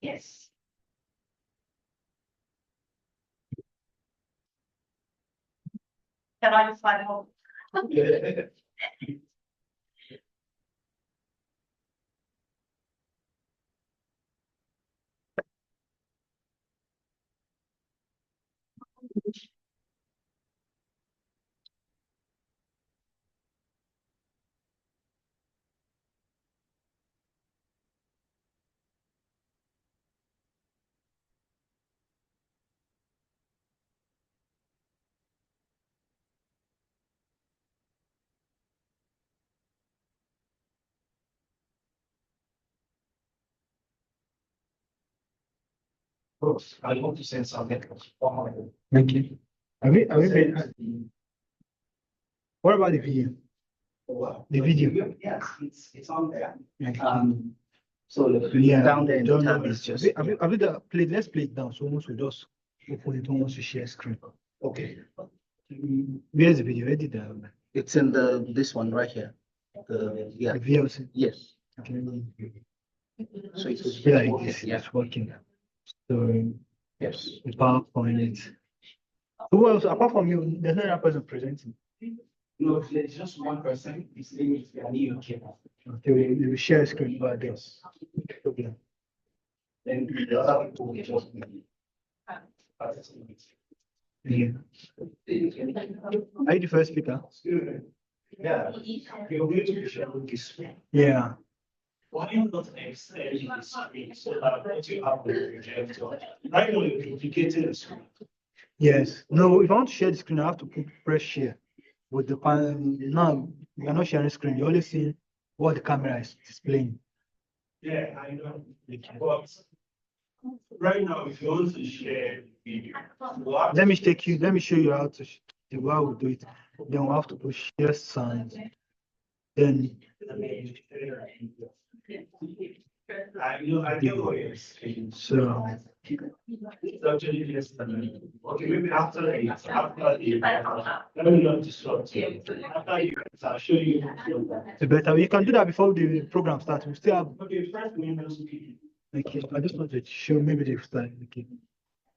Yes. Can I just find out? I want to send something. Thank you. Have you been, what about the video? The video? Yes, it's on there. Okay. So Yeah, down there in the don't tab know. is just. Have you played? Let's play it down. So almost we just open it almost to share screen. Okay. Where's the video? Where did that? It's in this one right here. Yeah. The VLC. Yes. Okay. So it's Yeah, it's working. So yes. the PowerPoint. Who else apart from you? There's no other person presenting. No, there's just one person. His name is Gani. Okay, we will share screen, but there's problem. Then the other two will just be. Yeah. Are you the first speaker? Yeah. You're going to be sharing this. Yeah. Why not extend the screen so that what you have on the projector, right now you're duplicating the screen. Yes. No, if I want to share the screen, I have to press share with the panel. Now you are not sharing screen. You only see what the camera is displaying. Yeah, I know. But right now, if you want to share video, Let me show you how to how we do it. Then we have to push share sound. Then I get what you're saying. so It's actually just okay, maybe after let me not disrupt you. After you, I'll show you. it's better. You can do that before the program starts. We still have. Okay, first Windows P. Okay, I just wanted to show maybe the start. Okay.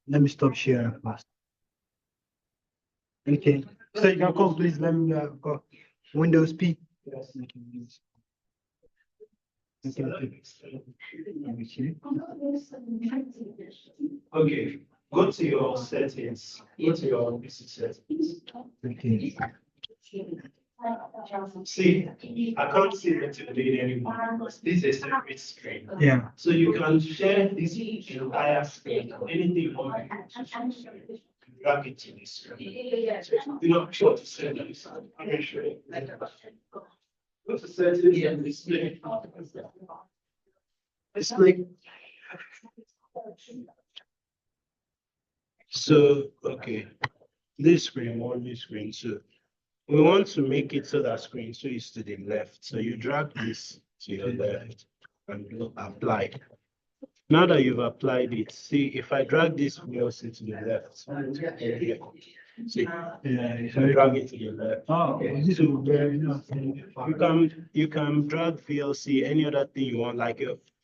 Let me stop sharing first. Okay. So you can come, please. Let me go. Windows P. Yes. Okay. Okay, go to your settings. Go to your PC settings. Okay. See, I can't see the today anymore because this is a separate screen. Yeah. So you can share this entire screen, anything you want to drag it to this screen. You know, sure to send this. I'm going to show you. Go to settings and display. Display. So, okay, this screen, this screen. So we want to make it so that screen so it's to the left. So you drag this to your left and apply. Now that you've applied it, see if I drag this VLC to the left. See, Yeah. drag it to the left. Oh, this is very nice. You can drag VLC, any other thing you want, like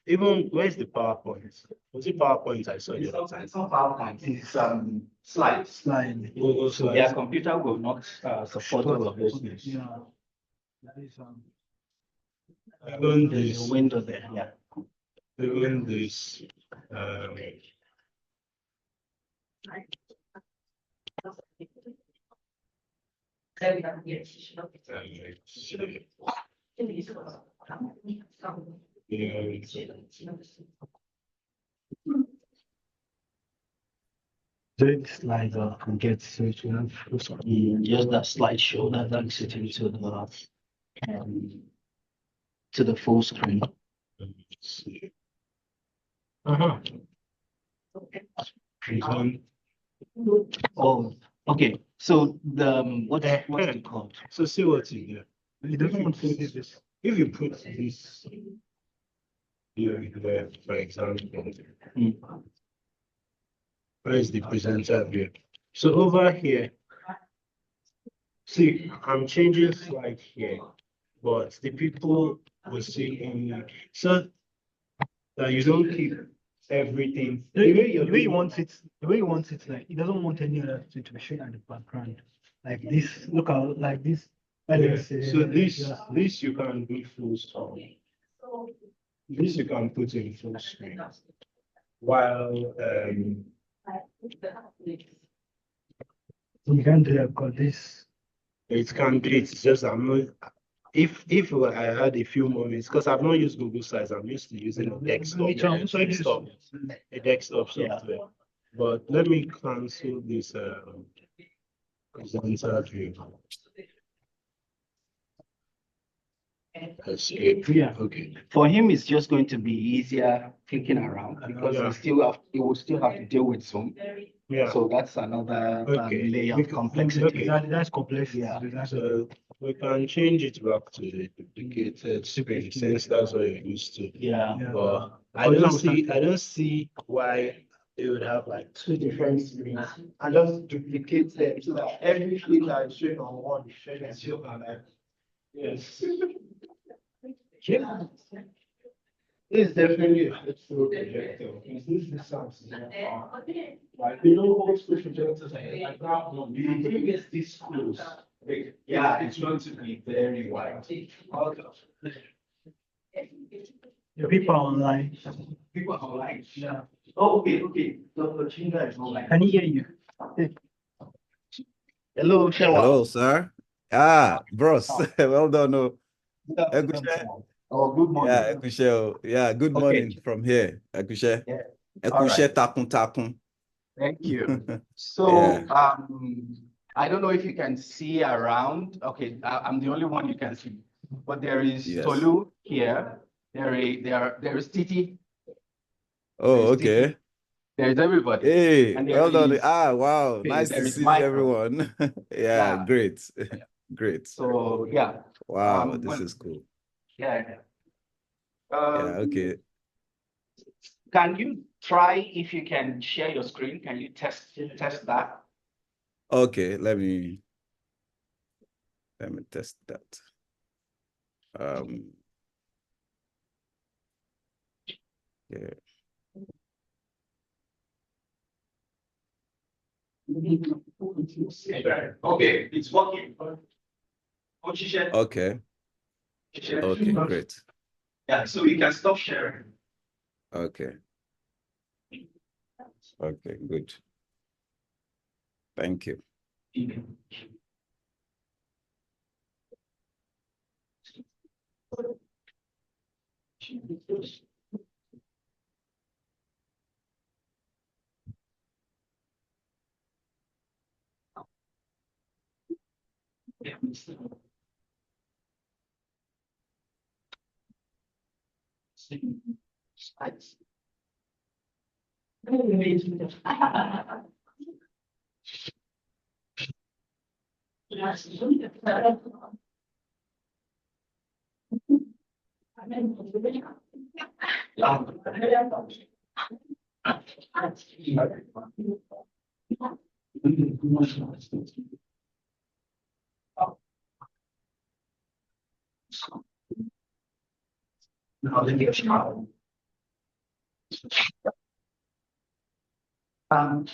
even where's the PowerPoint? Was it PowerPoint I saw the other time? It's not PowerPoint. It's slides. Slide. Google Slides. Their computer will not support all of those things. Yeah. That is, Even There's this, a window there. Yeah. even this, the slides can get so to have Just that slideshow that takes it to the full screen. uh-huh. Oh, okay. So the what's it called? So see what's in there. It doesn't want to do this. If you put this here, there, for example, where is the presenter view? So over here, See, I'm changing slide here, but the people will see in so that you don't keep everything. The way you want it, like he doesn't want any other thing to be shown at the background. Like this, look out, like this. Yeah. So Yeah. this you can do full screen. This you can put in full screen. While You can't do that because this. it can be, it's just I'm not. If I had a few moments, because I've not used Google Slides, I'm used to using a desktop, a desktop software. But let me cancel this presenter view. Escape. Yeah. Okay. For him, it's just going to be easier clicking around because Yeah. he will still have to deal with Zoom. Yeah. So that's another Okay. layer We of can- complexity. okay. That's complexity. Yeah. So we can change it back to the duplicated screen since that's what you're used to. Yeah. Yeah. But I For don't example, I don't see why they would have like two different screens and just duplicate them so that everything that is showing on one is showing on the other. Yes. Yeah. This is definitely a flexible projector. Because this is something. Like, you know, old school projectors like that one, you get this close. Like, yeah, it's going to be very wide. the people online. People are online. Yeah. Oh, okay. Dr. Chinga is online. Can he hear you? Hello, Shewa. Hello, sir. Ah, bros. Well done. Oh, Ekushe. Oh, good morning. Yeah, Ekushe. Oh. Yeah, good Okay. morning from here, Ekushe. Yeah. Ekushe Alright. takun takun. Thank you. So, Yeah. I don't know if you can see around. Okay, I'm the only one you can see. But there is Yes. Tolu here. There is Titi. Oh, There's Titi. okay. There's everybody. Hey, And there well done. is- Ah, wow. okay, Nice there to is see Michael. everyone. Yeah. Yeah, great. Great. So, yeah. Wow, this well, is cool. Yeah. Yeah, okay. Can you try if you can share your screen? Can you test that? Okay, let me test that. Yeah. Okay, it's working. Okay. Okay, great. Yeah, so you can stop sharing. Okay. Okay, good. Thank you.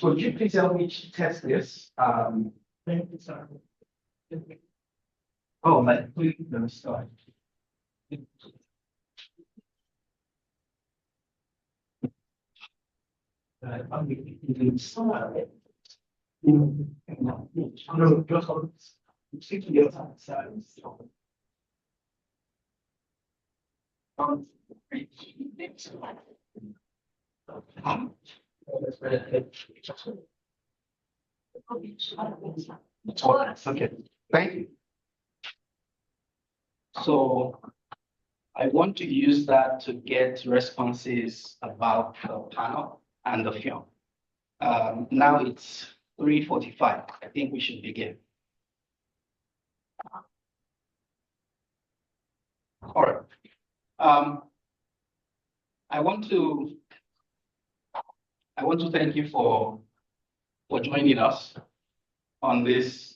Could you please help me test this? Oh, like, please, let me start. No, just Okay, thank you. So I want to use that to get responses about the panel and the film. Now it's 3:45. I think we should begin. All right. I want to thank you for joining us on this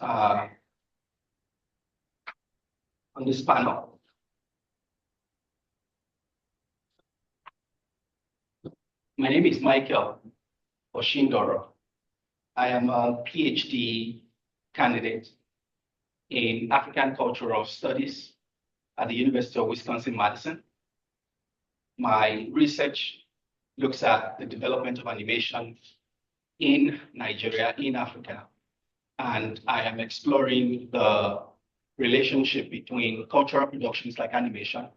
on this panel. My name is Michael Oshindoro. I am a PhD candidate in African Cultural Studies at the University of Wisconsin-Madison. My research looks at the development of animation in Nigeria, in Africa, and I am exploring the relationship between cultural productions like animation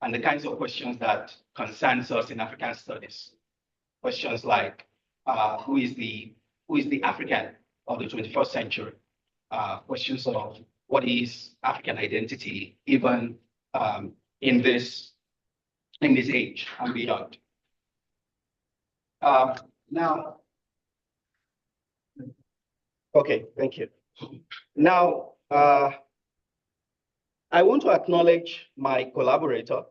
and the kinds of questions that concerns us in African studies. Questions like who is the African of the 21st century? Questions of what is African identity, even in this age and beyond. Now, okay, thank you. Now, I want to acknowledge my collaborator,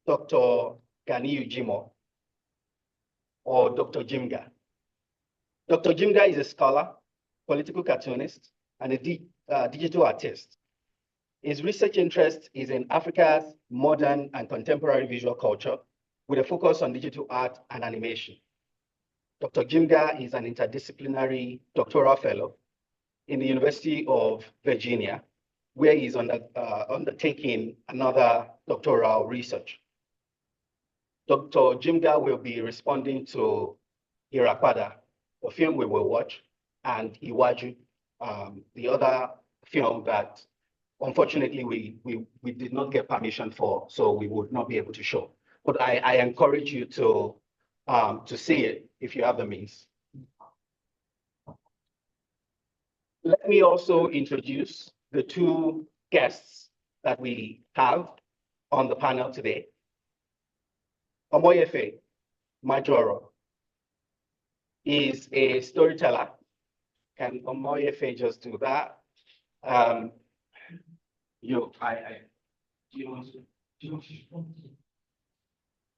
Dr. Ganiyu Jimo, or Dr. Jimga. Dr. Jimga is a scholar, political cartoonist, and a digital artist. His research interest is in Africa's modern and contemporary visual culture with a focus on digital art and animation. Dr. Jimga is an interdisciplinary doctoral fellow in the University of Virginia, where he's undertaking another doctoral research. Dr. Jimga will be responding to Irapada, the film we will watch, and Iwaju, the other film that unfortunately we did not get permission for, so we would not be able to show. But I encourage you to see it if you have the means. Let me also introduce the two guests that we have on the panel today. Omoyefe Majoro is a storyteller. Can Omoyefe just do that?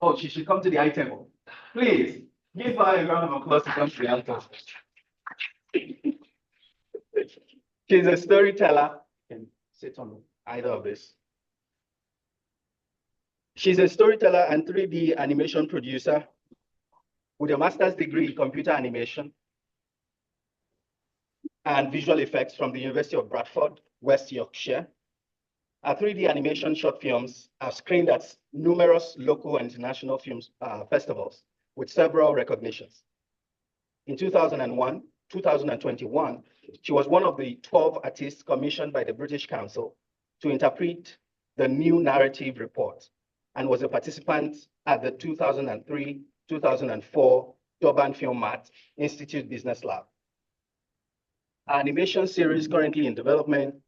Oh, she should come to the high table. Please, give her a round of applause to come to the high table. She's a storyteller. You can sit on either of this. She's a storyteller and 3D animation producer with a master's degree in computer animation and visual effects from the University of Bradford, West Yorkshire. Her 3D animation short films have screened at numerous local and international film festivals with several recognitions. In 2021, she was one of the 12 artists commissioned by the British Council to interpret the new narrative report and was a participant at the 2003-2004 Durban Film Mart Institute Business Lab. Our animation series currently in development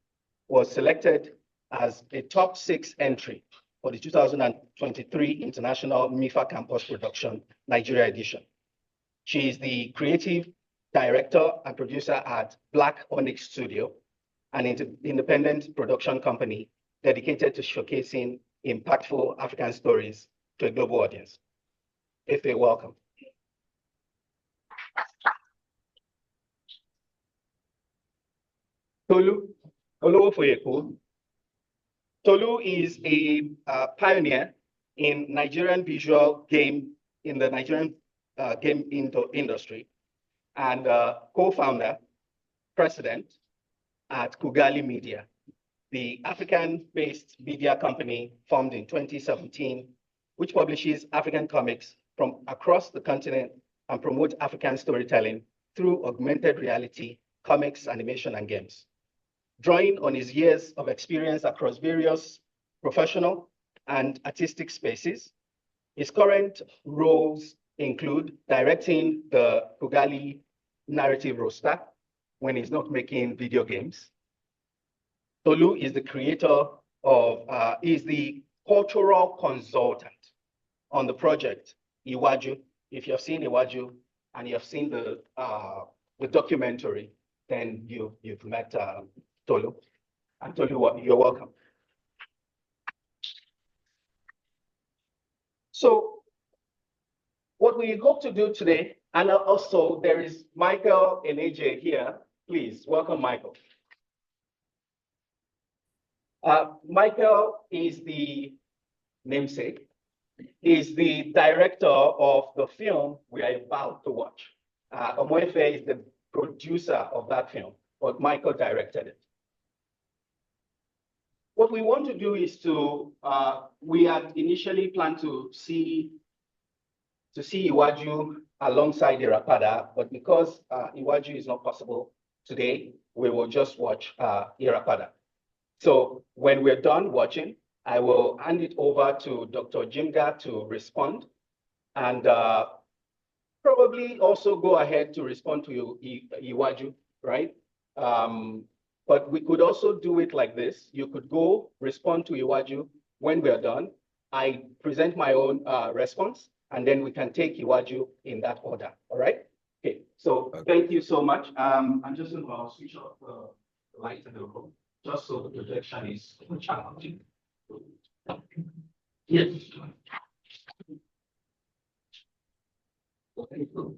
was selected as a top 6 entry for the 2023 International MIFA Campus Production Nigeria edition. She is the creative director and producer at Black Onyx Studio, an independent production company dedicated to showcasing impactful African stories to a global audience. Ife, welcome. Tolu Olowofoyeku. Tolu is a pioneer in Nigerian visual game, in the Nigerian game industry, and co-founder, president at Kugali Media, the African-based media company formed in 2017, which publishes African comics from across the continent and promotes African storytelling through augmented reality, comics, animation, and games. Drawing on his years of experience across various professional and artistic spaces, his current roles include directing the Kugali narrative roster when he's not making video games. Tolu is the creator of, is the cultural consultant on the project Iwaju. If you have seen Iwaju and you have seen the documentary, then you've met Tolu. And Tolu, you're welcome. So what we hope to do today, and also there is Michael and AJ here. Please welcome Michael. Michael is the namesake, is the director of the film we are about to watch. Omoefe is the producer of that film, but Michael directed it. What we want to do is we had initially planned to see Iwaju alongside Irapada, but because Iwaju is not possible today, we will just watch Irapada. So when we're done watching, I will hand it over to Dr. Jimga to respond, and probably also go ahead to respond to Iwaju, right? But we could also do it like this. You could go respond to Iwaju. When we're done, I present my own response, and then we can take Iwaju in that order, all right? Okay, so thank you so much. I'm just going to switch off the light in the room, just so the projection is challenging. Yes. Okay, cool.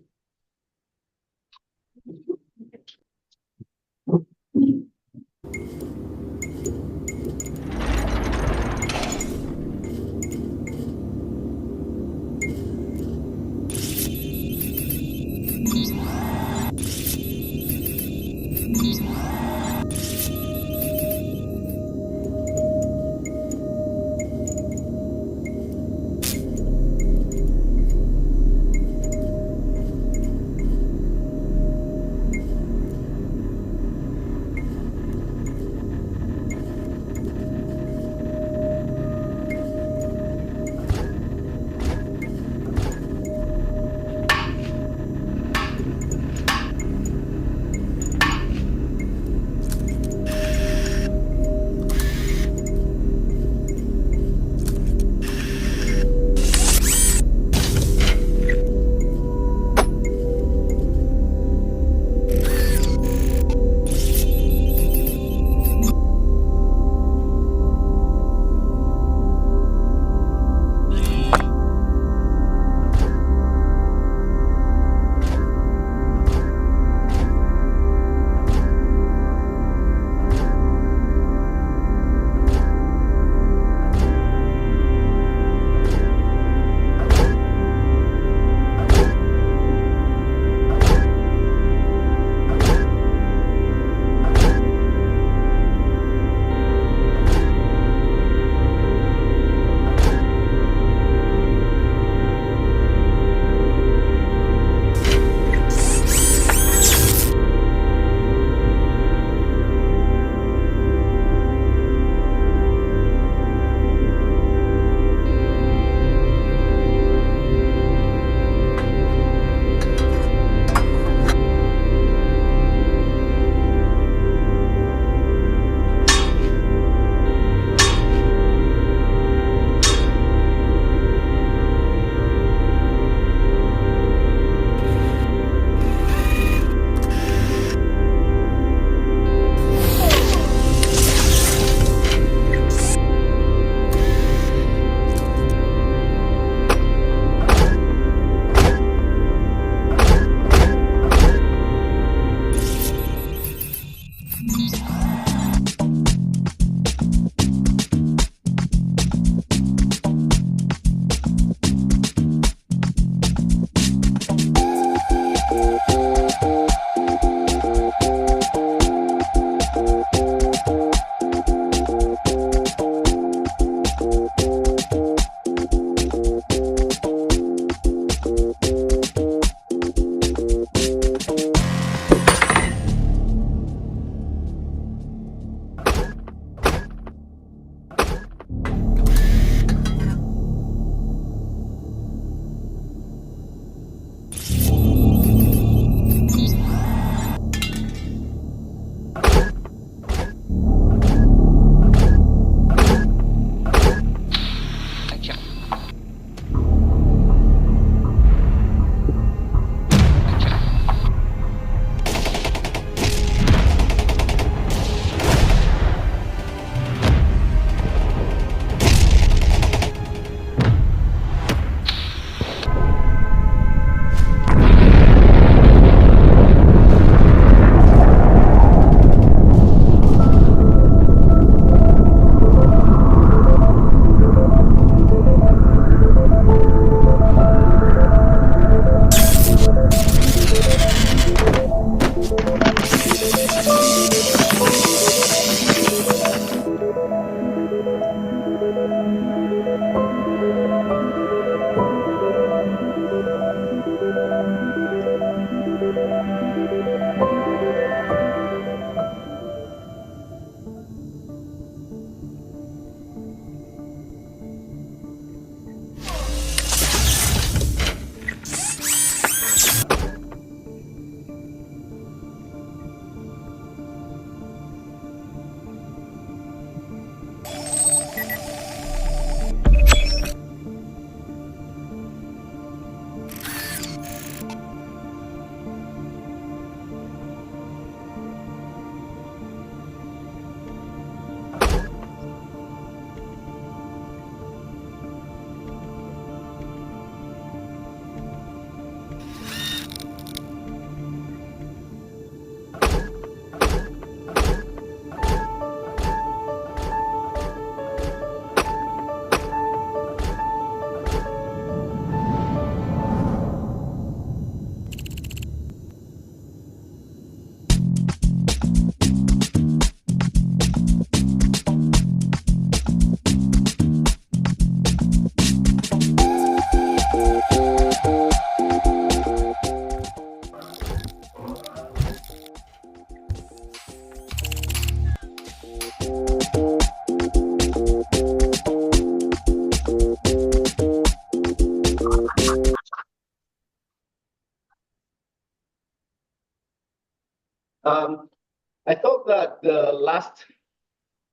the last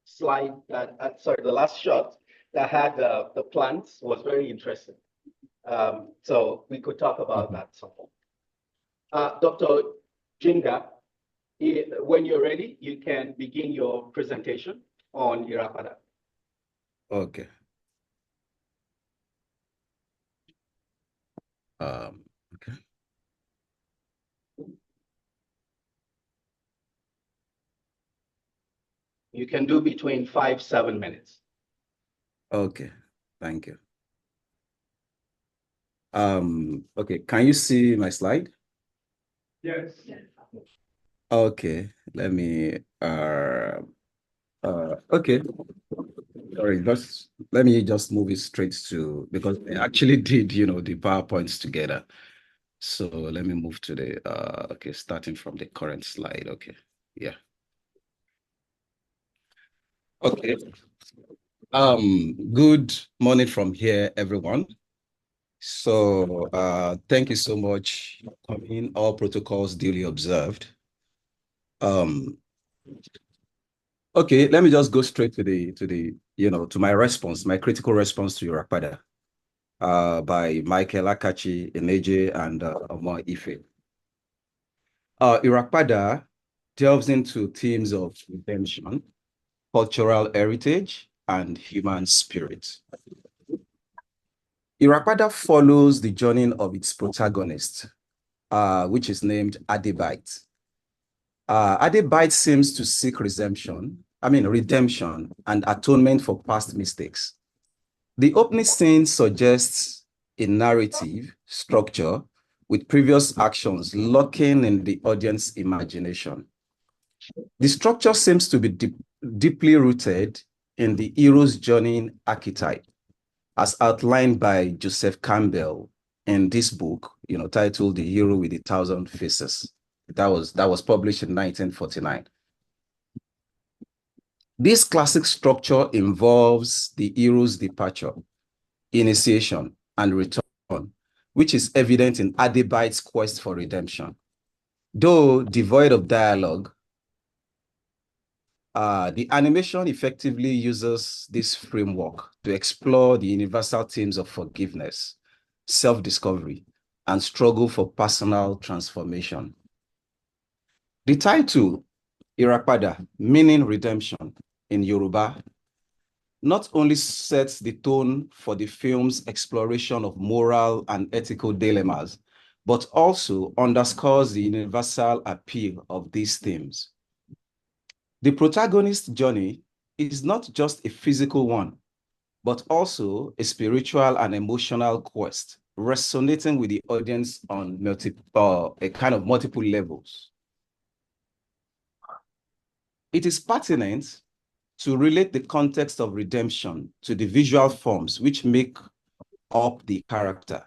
slide the last shot that had the plants was very interesting. So we could talk about that some more. Dr. Jinga, when you're ready, you can begin your presentation on Irapada. Okay. Okay. You can do between 5-7 minutes. Okay. Thank you. Okay. Can you see my slide? Yes. Okay. Let me, okay. Sorry, let me just move it straight to, because I actually did, the PowerPoints together. So let me move to the, okay, starting from the current slide. Okay. Yeah. Okay. Good morning from here, everyone. So thank you so much for coming. All protocols duly observed. Okay, let me just go straight to my response, my critical response to Irapada by Michael Akachi, Eneje, and Omar Ife. Irapada delves into themes of redemption, cultural heritage, and human spirit. Irapada follows the journey of its protagonist, which is named Adebite. Adebite seems to seek redemption and atonement for past mistakes. The opening scene suggests a narrative structure with previous actions locking in the audience imagination. The structure seems to be deeply rooted in the hero's journey archetype, as outlined by Joseph Campbell in this book, titled The Hero with a Thousand Faces. That was published in 1949. This classic structure involves the hero's departure, initiation, and return, which is evident in Adebite's quest for redemption. Though devoid of dialogue, the animation effectively uses this framework to explore the universal themes of forgiveness, self-discovery, and struggle for personal transformation. The title, Irapada, meaning redemption in Yoruba, not only sets the tone for the film's exploration of moral and ethical dilemmas, but also underscores the universal appeal of these themes. The protagonist's journey is not just a physical one, but also a spiritual and emotional quest, resonating with the audience on multiple levels. It is pertinent to relate the context of redemption to the visual forms which make up the character.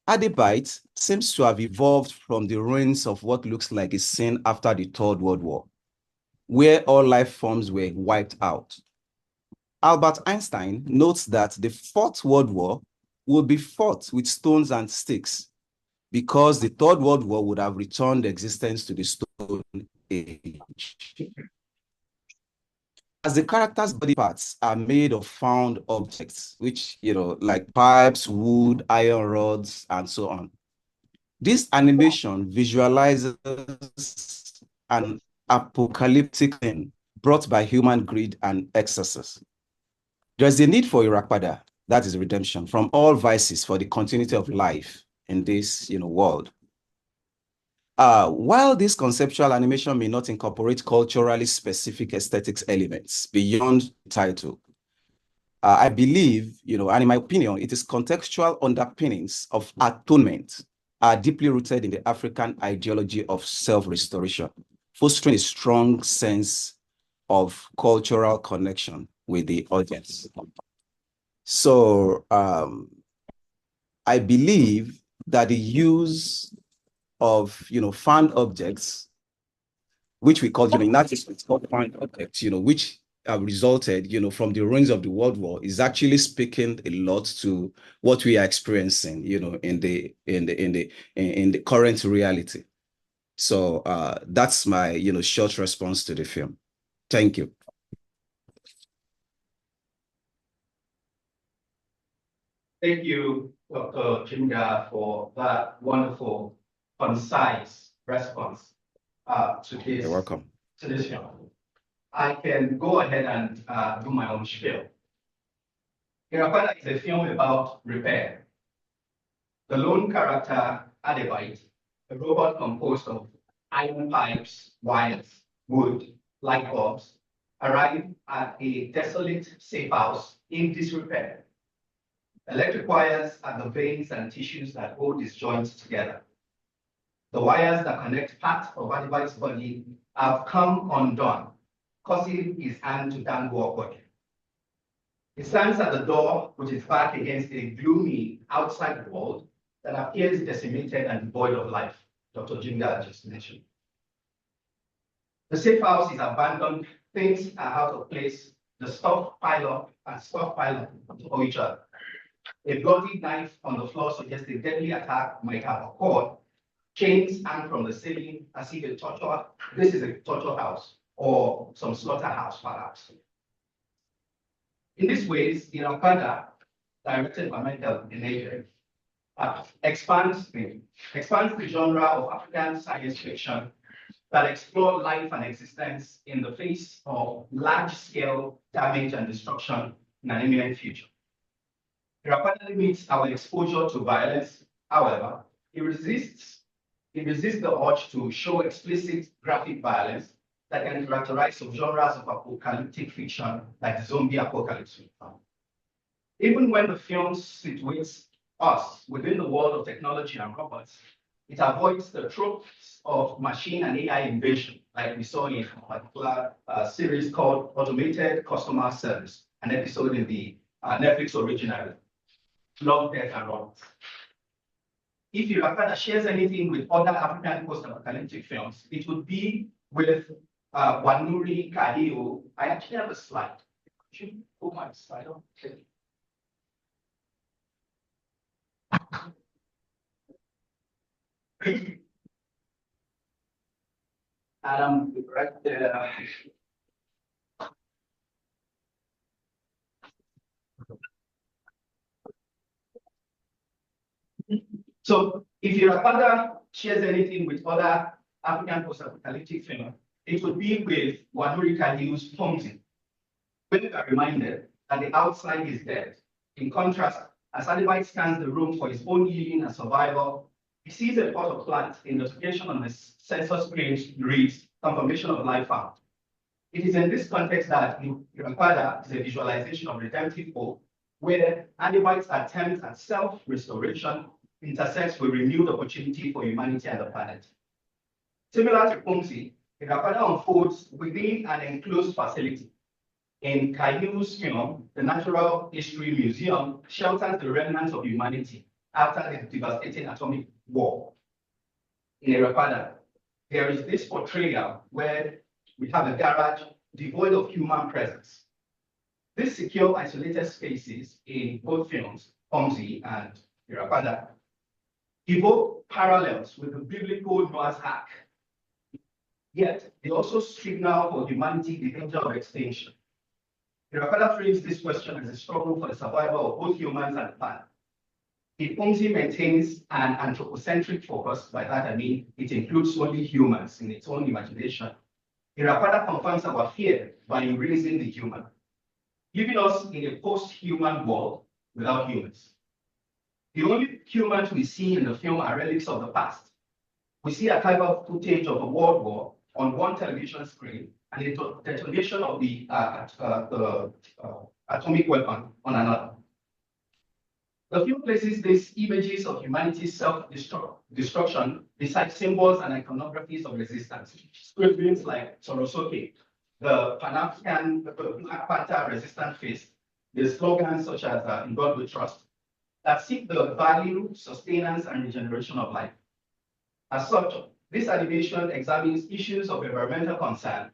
Adebite seems to have evolved from the ruins of what looks like a scene after the Third World War, where all life forms were wiped out. Albert Einstein notes that the Fourth World War would be fought with stones and sticks because the Third World War would have returned existence to the Stone Age. As the characters' body parts are made of found objects, which, like pipes, wood, iron rods, and so on. This animation visualizes an apocalyptic thing brought by human greed and excesses. There's a need for Irapada, that is redemption, from all vices for the continuity of life in this, world. While this conceptual animation may not incorporate culturally specific aesthetics elements beyond the title, I believe, and in my opinion, it is contextual underpinnings of atonement are deeply rooted in the African ideology of self-restoration, fostering a strong sense of cultural connection with the audience. So I believe that the use of found objects, which we call in artists, it's called found objects, which have resulted from the ruins of the World War, is actually speaking a lot to what we are experiencing in the current reality. So that's my, short response to the film. Thank you. Thank you, Dr. Chinga, for that wonderful, concise response to this. You're welcome. To this film. I can go ahead and do my own spiel. Irapada is a film about repair. The lone character, Adebite, a robot composed of iron pipes, wires, wood, light bulbs, arrive at a desolate safe house in disrepair. Electric wires are the veins and tissues that hold these joints together. The wires that connect parts of Adebite's body have come undone, causing his hand to dangle upward. He stands at the door with his back against a gloomy outside world that appears decimated and devoid of life, Dr. Jinga just mentioned. The safe house is abandoned, things are out of place, the stuff pile up and stuff pile up for each other. A bloody knife on the floor suggests a deadly attack might have occurred. Chains hang from the ceiling as if this is a torture house or some slaughterhouse perhaps. In these ways, the Irapada, directed by Michael in Nigeria, expands the genre of African science fiction that explore life and existence in the face of large-scale damage and destruction in an imminent future. Irapada limits our exposure to violence. However, it resists the urge to show explicit graphic violence that can characterize subgenres of apocalyptic fiction like the zombie apocalypse. Even when the film situates us within the world of technology and robots, it avoids the tropes of machine and AI invasion, like we saw in a particular series called Automated Customer Service, an episode in the Netflix original, Love, Death, and Robots. If Irapada shares anything with other African post-apocalyptic films, it would be with Wanuri Kahio. I actually have a slide. Should put my slide on. Right there. So if Irapada shares anything with other African post-apocalyptic film, it would be with Wanuri Kahio's Pomzi. When we are reminded that the outside is dead. In contrast, as Adebite scans the room for his own healing and survival, he sees a pot of plants. In notification on the sensor screen reads, confirmation of life found. It is in this context that Irapada is a visualization of redemptive hope, where Adebite's attempt at self-restoration intersects with renewed opportunity for humanity and the planet. Similar to Pomzi, Irapada unfolds within an enclosed facility. In Kahio's film, the Natural History Museum shelters the remnants of humanity after the devastating atomic war. In Irapada, there is this portrayal where we have a garage devoid of human presence. These secure, isolated spaces in both films, Pomzi and Irapada, evoke parallels with the biblical Noah's Ark. Yet, they also signal for humanity the danger of extinction. Irapada frames this question as a struggle for the survival of both humans and the planet. It only maintains an anthropocentric focus. By that I mean it includes only humans in its own imagination. Irapada confirms our fear by erasing the human, leaving us in a post-human world without humans. The only humans we see in the film are relics of the past. We see archival footage of a world war on one television screen and the detonation of the atomic weapon on another. The film places these images of humanity's self-destruction beside symbols and iconographies of resistance. Scribblings like Sorosoke, the Pan-African Black Panther resistant face, the slogans such as "In God We Trust," that seek the value, sustenance, and regeneration of life. As such, this animation examines issues of environmental concern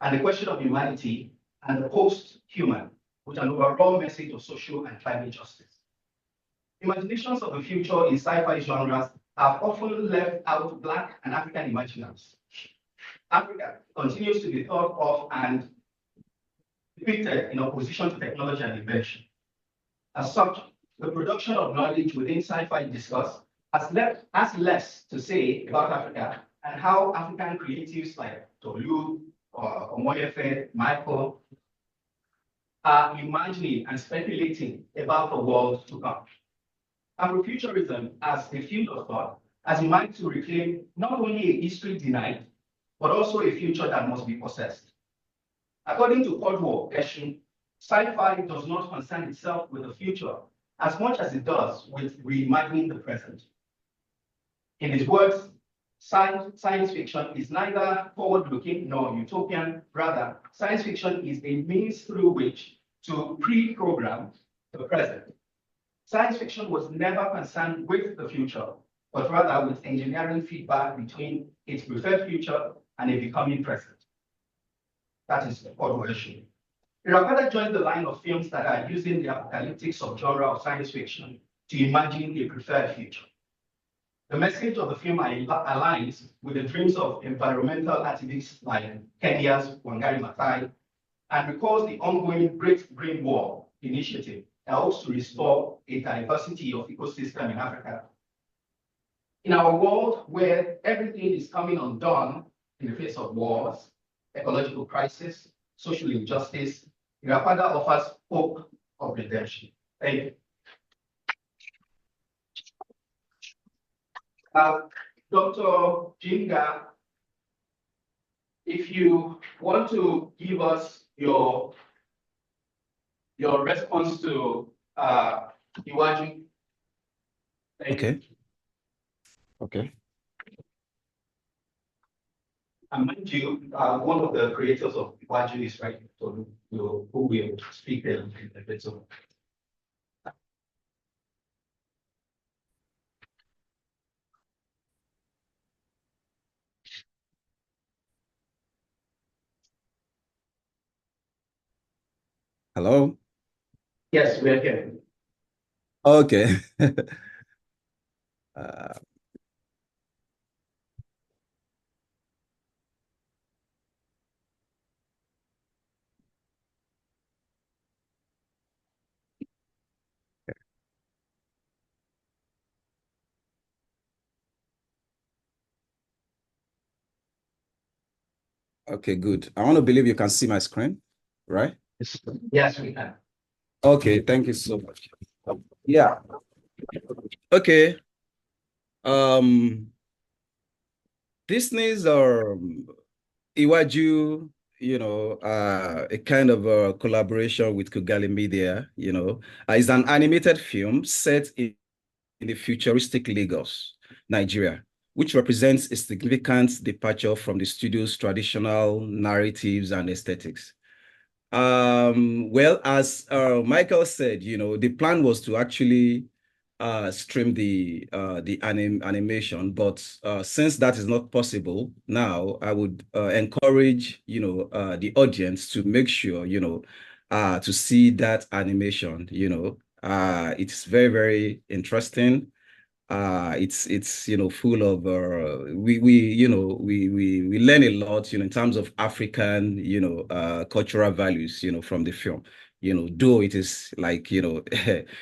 and the question of humanity and the post-human, with an overall message of social and climate justice. Imaginations of the future in sci-fi genres have often left out Black and African imaginers. Africa continues to be thought of and depicted in opposition to technology and invention. As such, the production of knowledge within sci-fi discourse has less to say about Africa and how African creatives like Tolu or Omoyefe, Michael, are imagining and speculating about the world to come. Afrofuturism as a field of thought has in mind to reclaim not only a history denied, but also a future that must be possessed. According to Caldwell Eshin, sci-fi does not concern itself with the future as much as it does with reimagining the present. In his words, science fiction is neither forward-looking nor utopian. Rather, science fiction is a means through which to pre-program the present. Science fiction was never concerned with the future, but rather with engineering feedback between its preferred future and a becoming present. That is the correlation. Irakada joined the line of films that are using the apocalyptic subgenre of science fiction to imagine a preferred future. The message of the film aligns with the dreams of environmental activists like Kenya's Wangari Maathai and recalls the ongoing Great Green Wall initiative that hopes to restore a diversity of ecosystem in Africa. In our world where everything is coming undone in the face of wars, ecological crisis, social injustice, Irapada offers hope of redemption. Thank you. Dr. Jinga, if you want to give us your response to Iwaju. Okay. Okay. And mind you, one of the creators of Iwaju is right, so who will speak a bit. So. Hello? Yes, we are here. Okay. uh, okay, good. I want to believe you can see my screen, right? Yes, we can. Okay, thank you so much. Yeah. Okay. Disney's Iwaju, a kind of a collaboration with Kugali Media, is an animated film set in the futuristic Lagos, Nigeria, which represents a significant departure from the studio's traditional narratives and aesthetics. Well, as Michael said, the plan was to actually stream the animation, but since that is not possible now, I would encourage the audience to make sure to see that animation. It's very, very interesting. It's full of we learn a lot in terms of African cultural values from the film, though it is like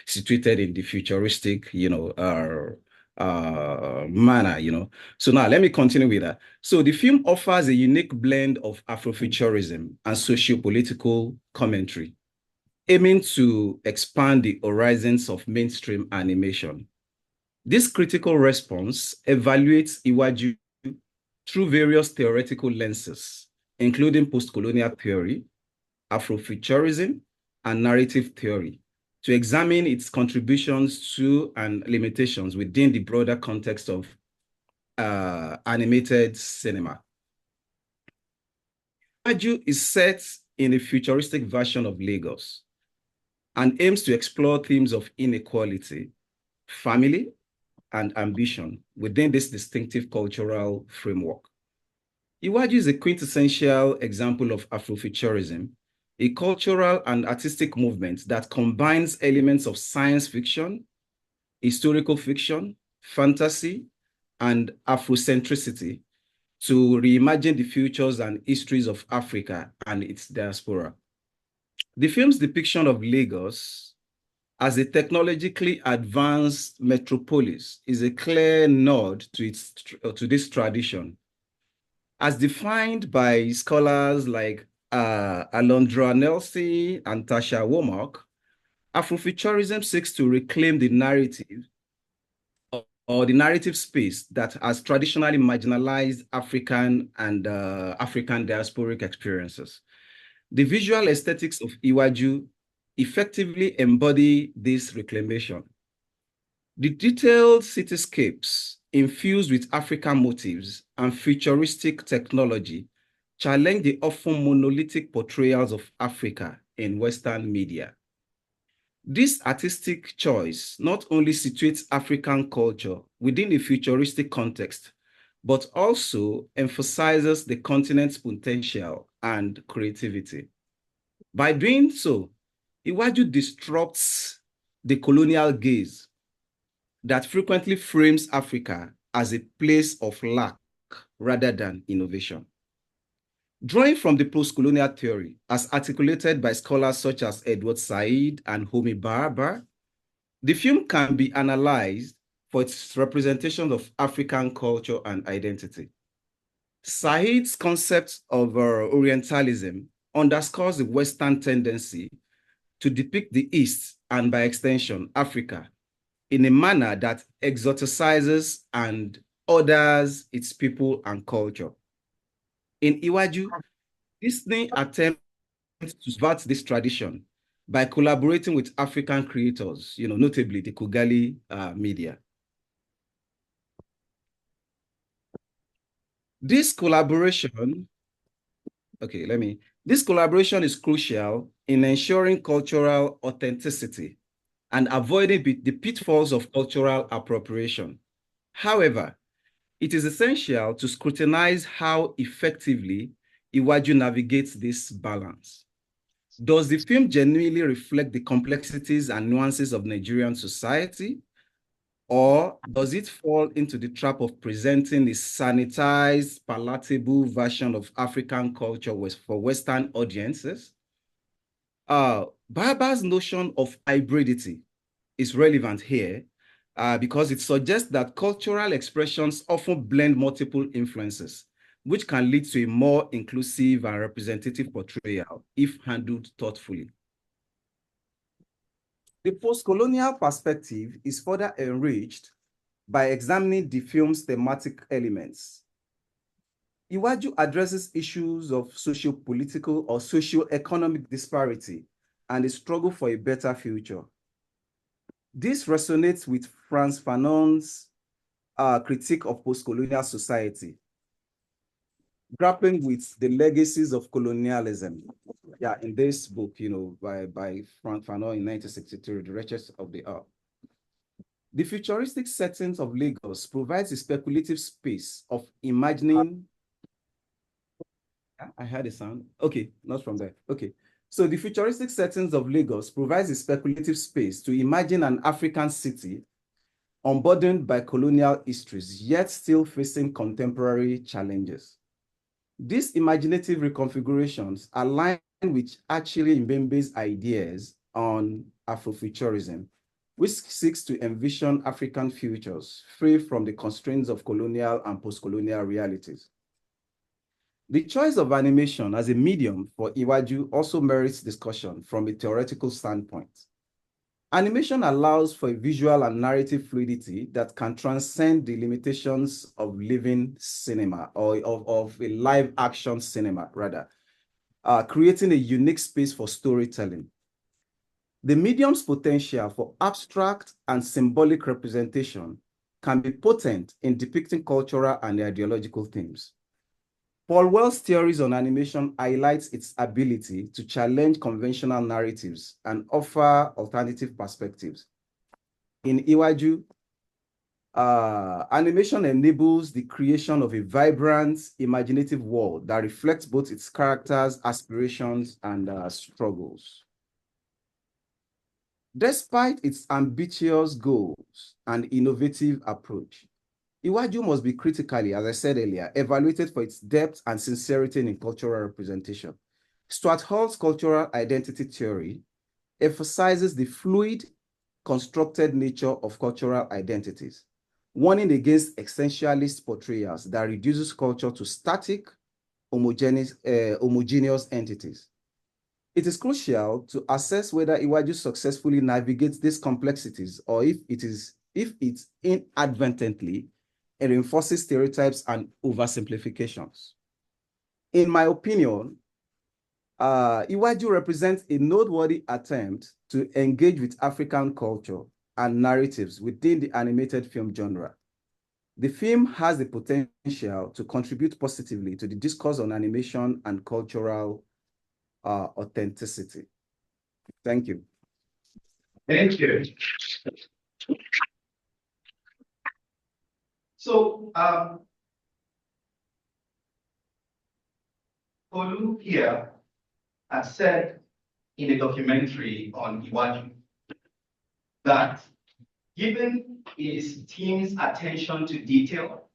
situated in the futuristic manner. So now let me continue with that. So the film offers a unique blend of Afrofuturism and socio-political commentary, aiming to expand the horizons of mainstream animation. This critical response evaluates Iwaju through various theoretical lenses, including post-colonial theory, Afrofuturism, and narrative theory, to examine its contributions to and limitations within the broader context of animated cinema. Iwaju is set in a futuristic version of Lagos and aims to explore themes of inequality, family, and ambition within this distinctive cultural framework. Iwaju is a quintessential example of Afrofuturism, a cultural and artistic movement that combines elements of science fiction, historical fiction, fantasy, and Afrocentricity to reimagine the futures and histories of Africa and its diaspora. The film's depiction of Lagos as a technologically advanced metropolis is a clear nod to this tradition. As defined by scholars like Alondra Nelson and Tasha Womack, Afrofuturism seeks to reclaim the narrative or the narrative space that has traditionally marginalized African and African diasporic experiences. The visual aesthetics of Iwaju effectively embody this reclamation. The detailed cityscapes infused with African motifs and futuristic technology challenge the often monolithic portrayals of Africa in Western media. This artistic choice not only situates African culture within a futuristic context, but also emphasizes the continent's potential and creativity. By doing so, Iwaju disrupts the colonial gaze that frequently frames Africa as a place of lack rather than innovation. Drawing from the post-colonial theory, as articulated by scholars such as Edward Said and Homi Bhabha, the film can be analyzed for its representation of African culture and identity. Said's concept of Orientalism underscores the Western tendency to depict the East and, by extension, Africa, in a manner that exoticizes and orders its people and culture. In Iwaju, Disney attempts to subvert this tradition by collaborating with African creators, notably the Kugali media. This collaboration is crucial in ensuring cultural authenticity and avoiding the pitfalls of cultural appropriation. However, it is essential to scrutinize how effectively Iwaju navigates this balance. Does the film genuinely reflect the complexities and nuances of Nigerian society, or does it fall into the trap of presenting a sanitized, palatable version of African culture for Western audiences? Bhabha's notion of hybridity is relevant here because it suggests that cultural expressions often blend multiple influences, which can lead to a more inclusive and representative portrayal if handled thoughtfully. The post-colonial perspective is further enriched by examining the film's thematic elements. Iwaju addresses issues of socio-political or socio-economic disparity and the struggle for a better future. This resonates with Frantz Fanon's critique of post-colonial society, grappling with the legacies of colonialism. Yeah, in this book, by Frantz Fanon in 1963, The Wretches of the Earth. The futuristic settings of Lagos provides a speculative space of imagining. I heard a sound. Okay, not from there. Okay. So the futuristic settings of Lagos provides a speculative space to imagine an African city unburdened by colonial histories, yet still facing contemporary challenges. These imaginative reconfigurations align with Achille Mbembe's ideas on Afrofuturism, which seeks to envision African futures free from the constraints of colonial and post-colonial realities. The choice of animation as a medium for Iwaju also merits discussion from a theoretical standpoint. Animation allows for a visual and narrative fluidity that can transcend the limitations of living cinema or of a live action cinema, rather, creating a unique space for storytelling. The medium's potential for abstract and symbolic representation can be potent in depicting cultural and ideological themes. Paul Well's theories on animation highlights its ability to challenge conventional narratives and offer alternative perspectives. In Iwaju, animation enables the creation of a vibrant, imaginative world that reflects both its characters, aspirations, and struggles. Despite its ambitious goals and innovative approach, Iwaju must be critically, as I said earlier, evaluated for its depth and sincerity in cultural representation. Stuart Hall's cultural identity theory emphasizes the fluid, constructed nature of cultural identities, warning against essentialist portrayals that reduces culture to static, homogeneous entities. It is crucial to assess whether Iwaju successfully navigates these complexities or if it inadvertently reinforces stereotypes and oversimplifications. In my opinion, Iwaju represents a noteworthy attempt to engage with African culture and narratives within the animated film genre. The film has the potential to contribute positively to the discourse on animation and cultural authenticity. Thank you. Thank you. So, Olu here has said in a documentary on Iwaju that given his team's attention to detail,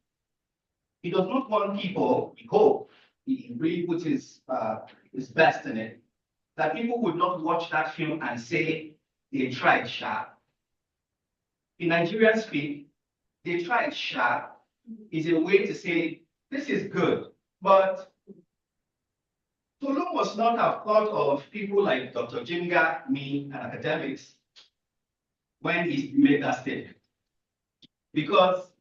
he does not want people, we hope, he really puts his best in it, that people would not watch that film and say they tried sharp. In Nigerian speak, they tried sharp is a way to say this is good, but Tolu must not have thought of people like Dr. Jinga, me, and academics when he made that statement. Because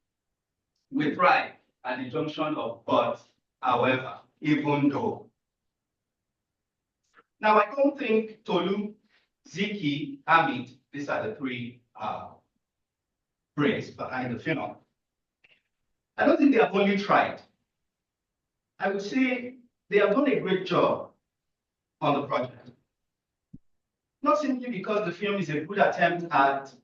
we tried at the junction of but, however, even though. Now, I don't think Tolu, Ziki, Amit, these are the three brains behind the film. I don't think they have only tried. I would say they have done a great job on the project. Not simply because the film is a good attempt at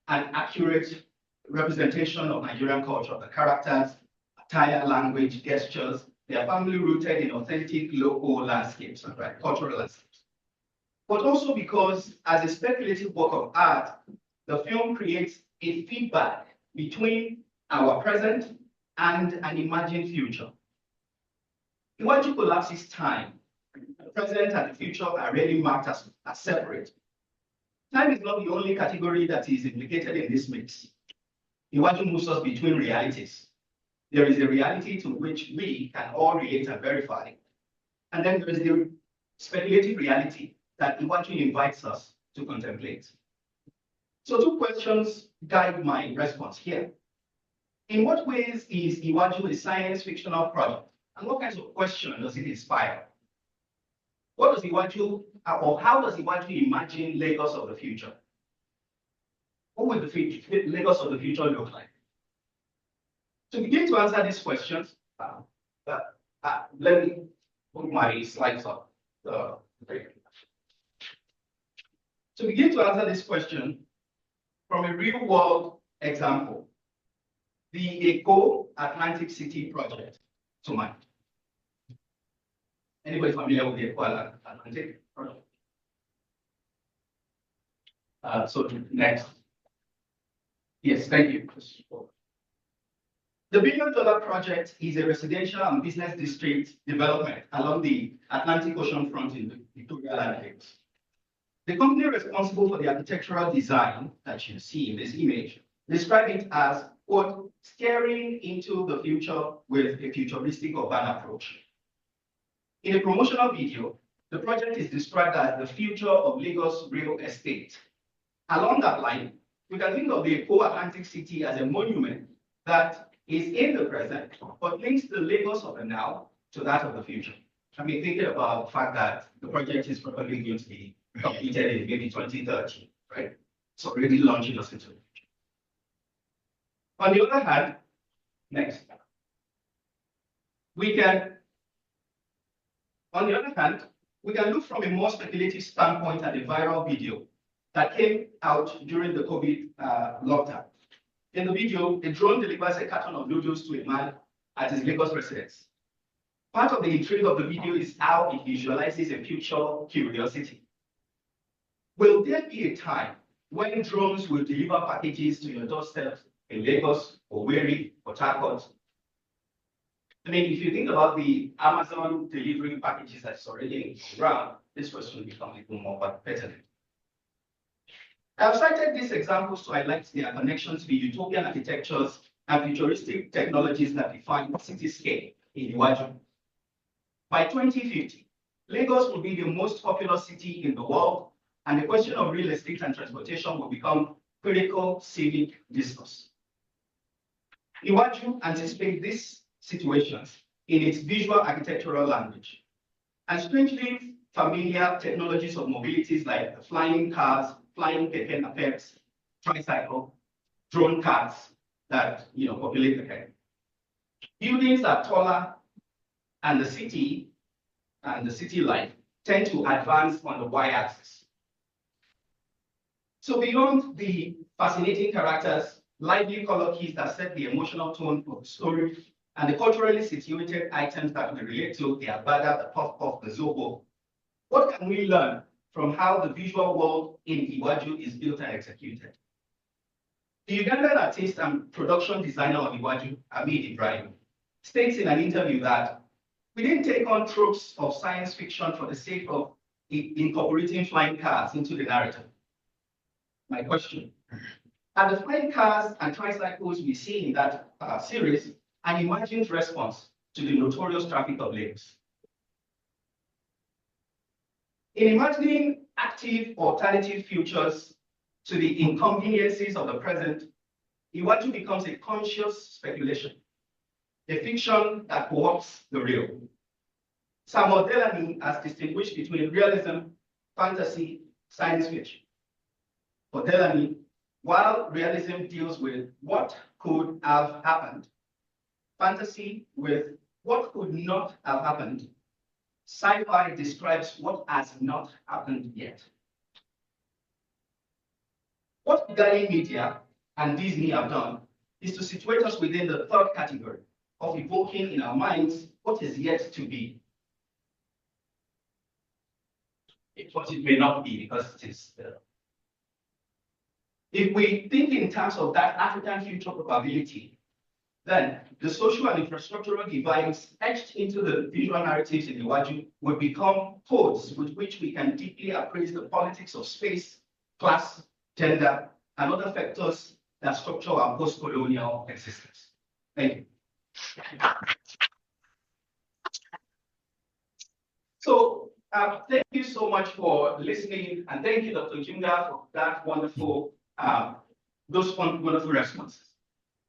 an accurate representation of Nigerian culture, the characters, attire, language, gestures, they are firmly rooted in authentic local landscapes, right, cultural landscapes. But also because as a speculative work of art, the film creates a feedback between our present and an imagined future. Iwaju collapses time. The present and the future are really marked as separate. Time is not the only category that is implicated in this mix. Iwaju moves us between realities. There is a reality to which we can all relate and verify. And then there is the speculative reality that Iwaju invites us to contemplate. So 2 questions guide my response here. In what ways is Iwaju a science fictional project? And what kinds of questions does it inspire? What does Iwaju, or how does Iwaju imagine Lagos of the future? What would the Lagos of the future look like? To begin to answer these questions, let me put my slides up. To begin to answer this question from a real-world example, the Eco Atlantic City project to mind. Anybody familiar with the Eco Atlantic project? So next. Yes, thank you. The $1 billion project is a residential and business district development along the Atlantic Ocean front in the Victoria Land. The company responsible for the architectural design that you see in this image describe it as, quote, staring into the future with a futuristic urban approach. In a promotional video, the project is described as the future of Lagos real estate. Along that line, we can think of the Eco Atlantic City as a monument that is in the present, but links the Lagos of the now to that of the future. I mean, thinking about the fact that the project is probably going to be completed in maybe 2030, right? So already launching us into the future. On the other hand, next. We can look from a more speculative standpoint at a viral video that came out during the COVID lockdown. In the video, a drone delivers a carton of noodles to a man at his Lagos residence. Part of the intrigue of the video is how it visualizes a future curiosity. Will there be a time when drones will deliver packages to your doorstep in Lagos, Owerri, Port Harcourt. I mean, if you think about the Amazon delivery packages that's already around, this question will become a little more pertinent. I've cited these examples to highlight their connection to the utopian architectures and futuristic technologies that define cityscape in Iwaju. By 2050, Lagos will be the most populous city in the world, and the question of real estate and transportation will become critical civic discourse. Iwaju anticipates these situations in its visual architectural language, and strangely familiar technologies of mobilities like flying cars, flying pepenapeps, tricycle, drone cars that populate the area. Buildings are taller, and the city life tend to advance on the y-axis. So beyond the fascinating characters, lively color keys that set the emotional tone of the story, and the culturally situated items that we relate to, the agbada, the puff-puff, the zobo, what can we learn from how the visual world in Iwaju is built and executed? The Ugandan artist and production designer of Iwaju, Amid Ibrahim, states in an interview that we didn't take on tropes of science fiction for the sake of incorporating flying cars into the narrative. My question, are the flying cars and tricycles we see in that series an imagined response to the notorious traffic of Lagos? In imagining active alternative futures to the inconveniences of the present, Iwaju becomes a conscious speculation, a fiction that co-opts the real. Samuel Delany has distinguished between realism, fantasy, science fiction. For Delany, while realism deals with what could have happened, fantasy with what could not have happened, sci-fi describes what has not happened yet. What Ugandan media and Disney have done is to situate us within the third category of evoking in our minds what is yet to be. What it may not be, because it is. If we think in terms of that African future probability, then the social and infrastructural divides etched into the visual narratives in Iwaju will become codes with which we can deeply appraise the politics of space, class, gender, and other factors that structure our post-colonial existence. Thank you. So thank you so much for listening, and thank you, Dr. Junga, for that wonderful, those wonderful responses.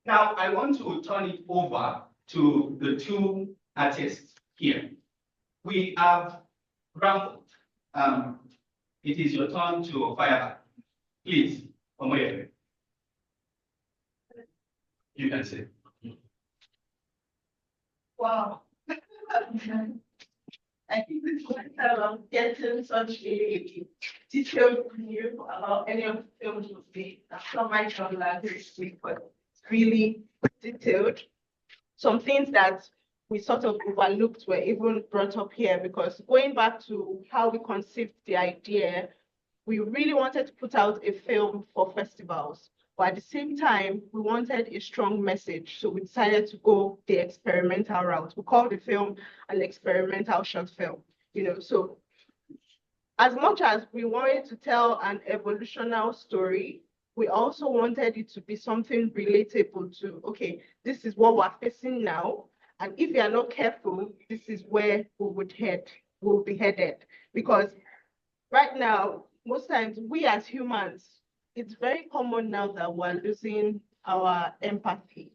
Now, I want to turn it over to the two artists here. We have Rambo. It is your turn to fire back. Please, Omoyele. You can say. Wow. I think this is my time I'm getting such a detailed view about any of the films we've made. That's not my job this week, but it's really detailed. Some things that we sort of overlooked were even brought up here, because going back to how we conceived the idea, we really wanted to put out a film for festivals, but at the same time, we wanted a strong message. So we decided to go the experimental route. We called the film an experimental short film, so as much as we wanted to tell an evolutionary story, we also wanted it to be something relatable to, okay, this is what we're facing now. And if we are not careful, this is where we'll be headed. Because right now, most times we as humans, it's very common now that we're losing our empathy.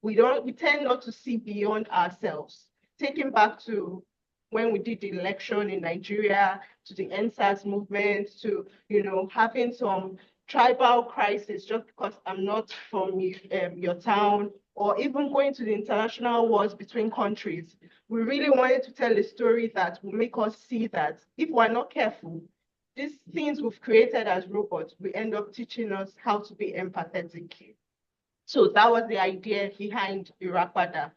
We tend not to see beyond ourselves. Taking back to when we did the election in Nigeria, to the NSAS movement, to having some tribal crisis just because I'm not from your town, or even going to the international wars between countries. We really wanted to tell a story that will make us see that if we're not careful, these things we've created as robots will end up teaching us how to be empathetic. So that was the idea behind Irapada,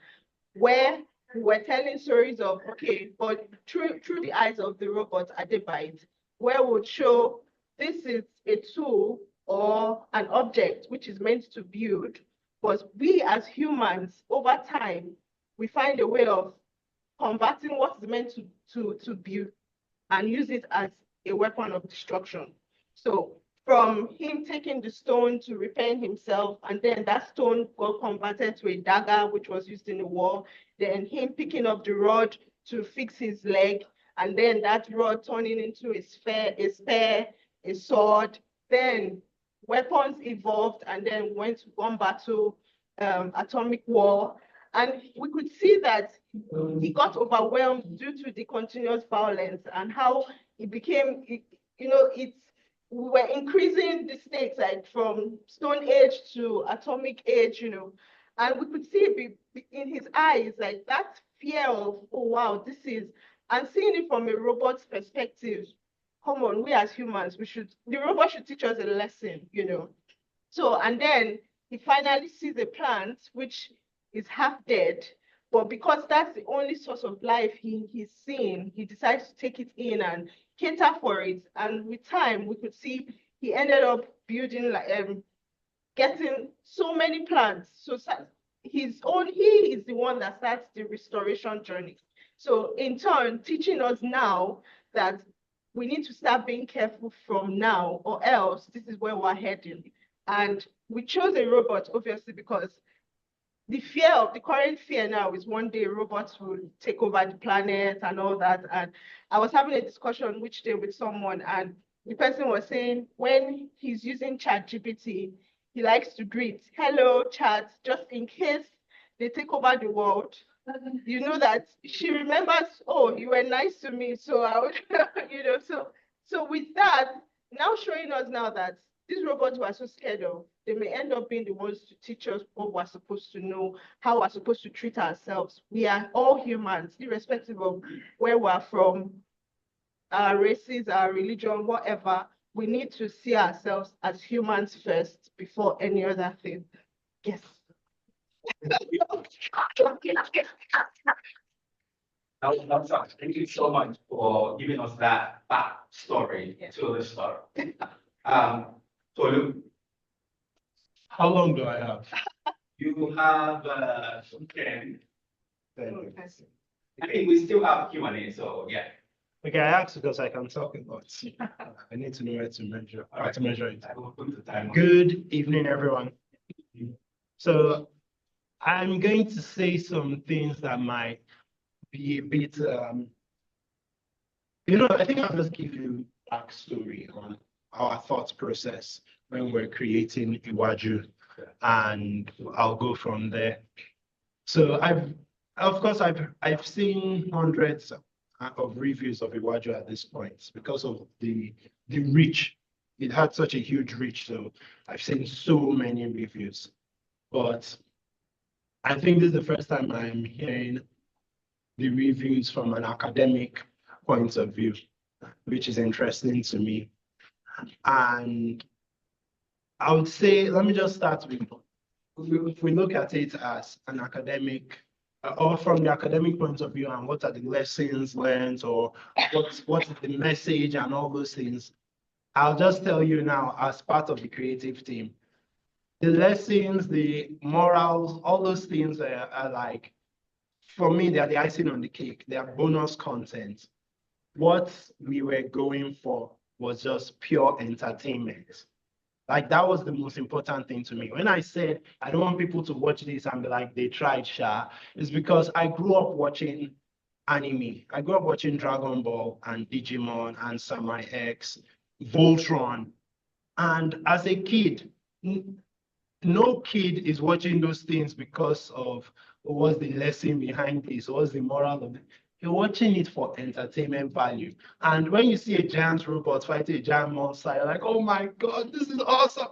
where we were telling stories of, okay, but through the eyes of the robot Adebite, where we would show this is a tool or an object which is meant to build, but we as humans, over time, we find a way of converting what is meant to build and use it as a weapon of destruction. So from him taking the stone to repent himself, and then that stone got converted to a dagger, which was used in the war, then him picking up the rod to fix his leg, and then that rod turning into a spear, a sword, then weapons evolved, and then went to gun battle, atomic war. And we could see that he got overwhelmed due to the continuous violence and how it became, we were increasing the stakes, like from Stone Age to Atomic Age, and we could see it in his eyes, like that fear of, oh wow, this is, and seeing it from a robot's perspective. Come on, we as humans, the robot should teach us a lesson. So, and then he finally sees a plant which is half dead, but because that's the only source of life he's seen, he decides to take it in and cater for it. And with time, we could see he ended up building, like getting so many plants. So he is the one that starts the restoration journey. So in turn, teaching us now that we need to start being careful from now, or else this is where we're heading. And we chose a robot, obviously, because the current fear now is one day robots will take over the planet and all that. And I was having a discussion which day with someone, and the person was saying when he's using ChatGPT, he likes to greet, hello, chat, just in case they take over the world. You know that she remembers, oh, you were nice to me, so I would, so with that, now showing us now that these robots we're so scared of, they may end up being the ones to teach us what we're supposed to know, how we're supposed to treat ourselves. We are all humans, irrespective of where we're from, our races, our religion, whatever. We need to see ourselves as humans first before any other thing. Yes. Thank you so much for giving us that backstory to the story. Tolu, How long do I have? you have 10. Oh, I think we still have Q&A, so yeah. Okay, I asked because I can talk a lot. I need to know where to measure, All right. to measure it. I will put the time on. Good evening, everyone. So I'm going to say some things that might be a bit, I think I'll just give you backstory on our thought process when we're creating Iwaju, and I'll go from there. So I've seen hundreds of reviews of Iwaju at this point because of the reach. It had such a huge reach, so I've seen so many reviews. But I think this is the first time I'm hearing the reviews from an academic point of view, which is interesting to me. And I would say, let me just start with, if we look at it as an academic, or from the academic point of view, and what are the lessons learned, or what's the message and all those things, I'll just tell you now, as part of the creative team, the lessons, the morals, all those things are like, for me, they're the icing on the cake. They are bonus content. What we were going for was just pure entertainment. Like, that was the most important thing to me. When I said, I don't want people to watch this and be like, they tried, Sha, it's because I grew up watching anime. I grew up watching Dragon Ball and Digimon and Samurai X, Voltron. And as a kid, no kid is watching those things because of what's the lesson behind this, what's the moral of it. You're watching it for entertainment value. And when you see a giant robot fighting a giant monster, you're like, oh my God, this is awesome.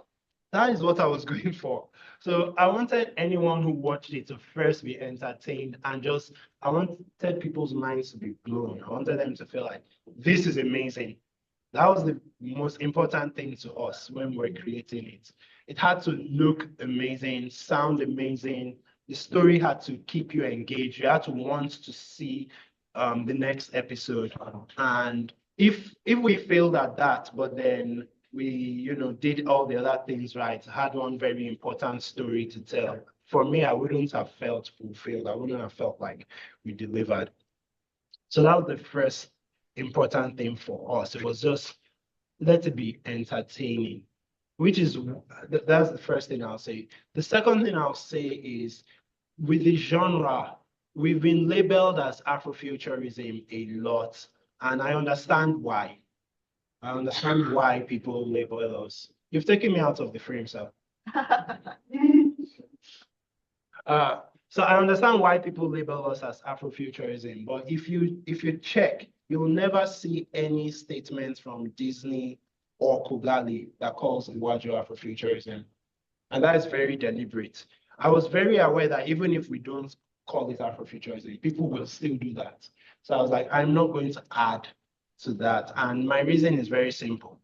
That is what I was going for. So I wanted anyone who watched it to first be entertained, and I wanted people's minds to be blown. I wanted them to feel like, this is amazing. That was the most important thing to us when we were creating it. It had to look amazing, sound amazing. The story had to keep you engaged. You had to want to see the next episode. And if we failed at that, but then we, did all the other things right, had one very important story to tell. For me, I wouldn't have felt fulfilled. I wouldn't have felt like we delivered. So that was the first important thing for us. It was just let it be entertaining, which is that's the first thing I'll say. The second thing I'll say is with the genre, we've been labeled as Afrofuturism a lot, and I understand why. I understand why people label us. You've taken me out of the frame, sir. So I understand why people label us as Afrofuturism, but if you check, you'll never see any statements from Disney or Kugali that calls Iwaju Afrofuturism. And that is very deliberate. I was very aware that even if we don't call it Afrofuturism, people will still do that. So I was like, I'm not going to add to that. And my reason is very simple.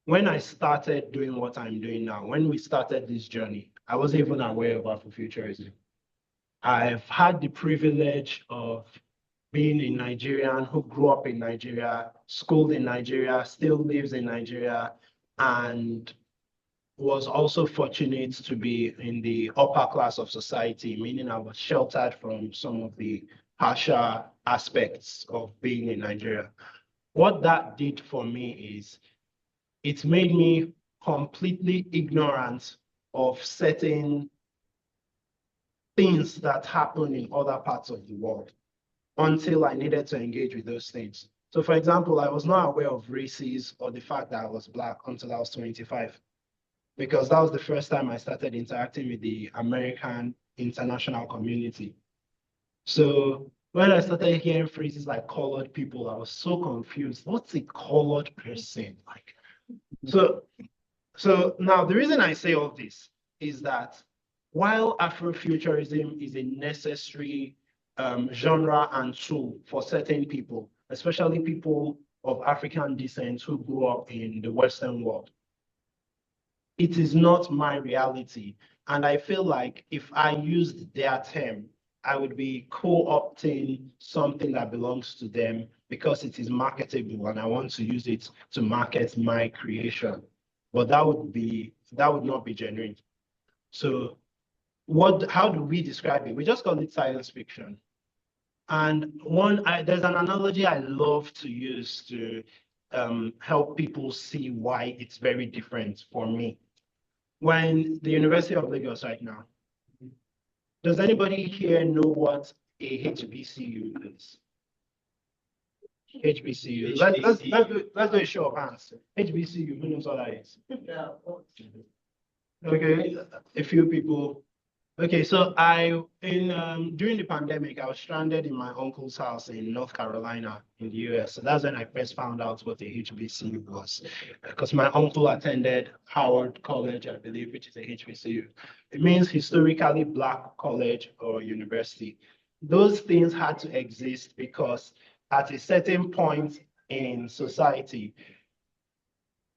When I started doing what I'm doing now, when we started this journey, I wasn't even aware of Afrofuturism. I've had the privilege of being a Nigerian who grew up in Nigeria, schooled in Nigeria, still lives in Nigeria, and was also fortunate to be in the upper class of society, meaning I was sheltered from some of the harsher aspects of being in Nigeria. What that did for me is it made me completely ignorant of certain things that happen in other parts of the world until I needed to engage with those things. So for example, I was not aware of races or the fact that I was Black until I was 25, because that was the first time I started interacting with the American international community. So when I started hearing phrases like colored people, I was so confused. What's a colored person? Like, so now the reason I say all this is that while Afrofuturism is a necessary genre and tool for certain people, especially people of African descent who grew up in the Western world, it is not my reality. And I feel like if I used their term, I would be co-opting something that belongs to them because it is marketable and I want to use it to market my creation. But that would not be genuine. So how do we describe it? We just call it science fiction. And there's an analogy I love to use to help people see why it's very different for me. When the University of Lagos right now, does anybody here know what a HBCU is? HBCU. Let's do a show of hands. HBCU, who knows what that is? Okay, a few people. Okay, so during the pandemic, I was stranded in my uncle's house in North Carolina in the US. So that's when I first found out what a HBCU was, because my uncle attended Howard College, I believe, which is a HBCU. It means historically Black college or university. Those things had to exist because at a certain point in society,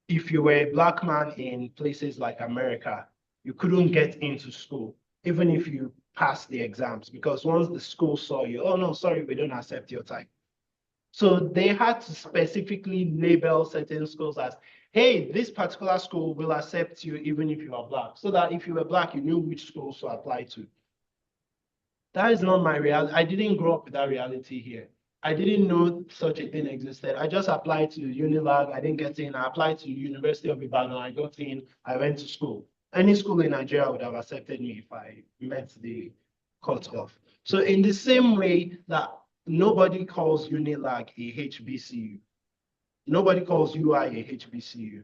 if you were a Black man in places like America, you couldn't get into school, even if you passed the exams, because once the school saw you, oh no, sorry, we don't accept your type. So they had to specifically label certain schools as, hey, this particular school will accept you even if you are Black, so that if you were Black, you knew which schools to apply to. That is not my reality. I didn't grow up with that reality here. I didn't know such a thing existed. I just applied to Unilag. I didn't get in. I applied to University of Ibadan. I got in. I went to school. Any school in Nigeria would have accepted me if I met the cutoff. So in the same way that nobody calls Unilag a HBCU, nobody calls UI a HBCU,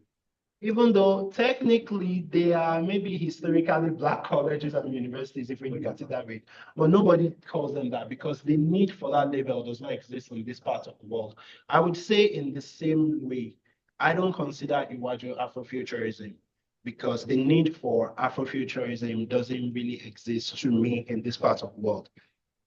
even though technically they are maybe historically Black colleges and universities, if we look at it that way, but nobody calls them that because the need for that label does not exist in this part of the world. I would say in the same way, I don't consider Iwaju Afrofuturism because the need for Afrofuturism doesn't really exist to me in this part of the world.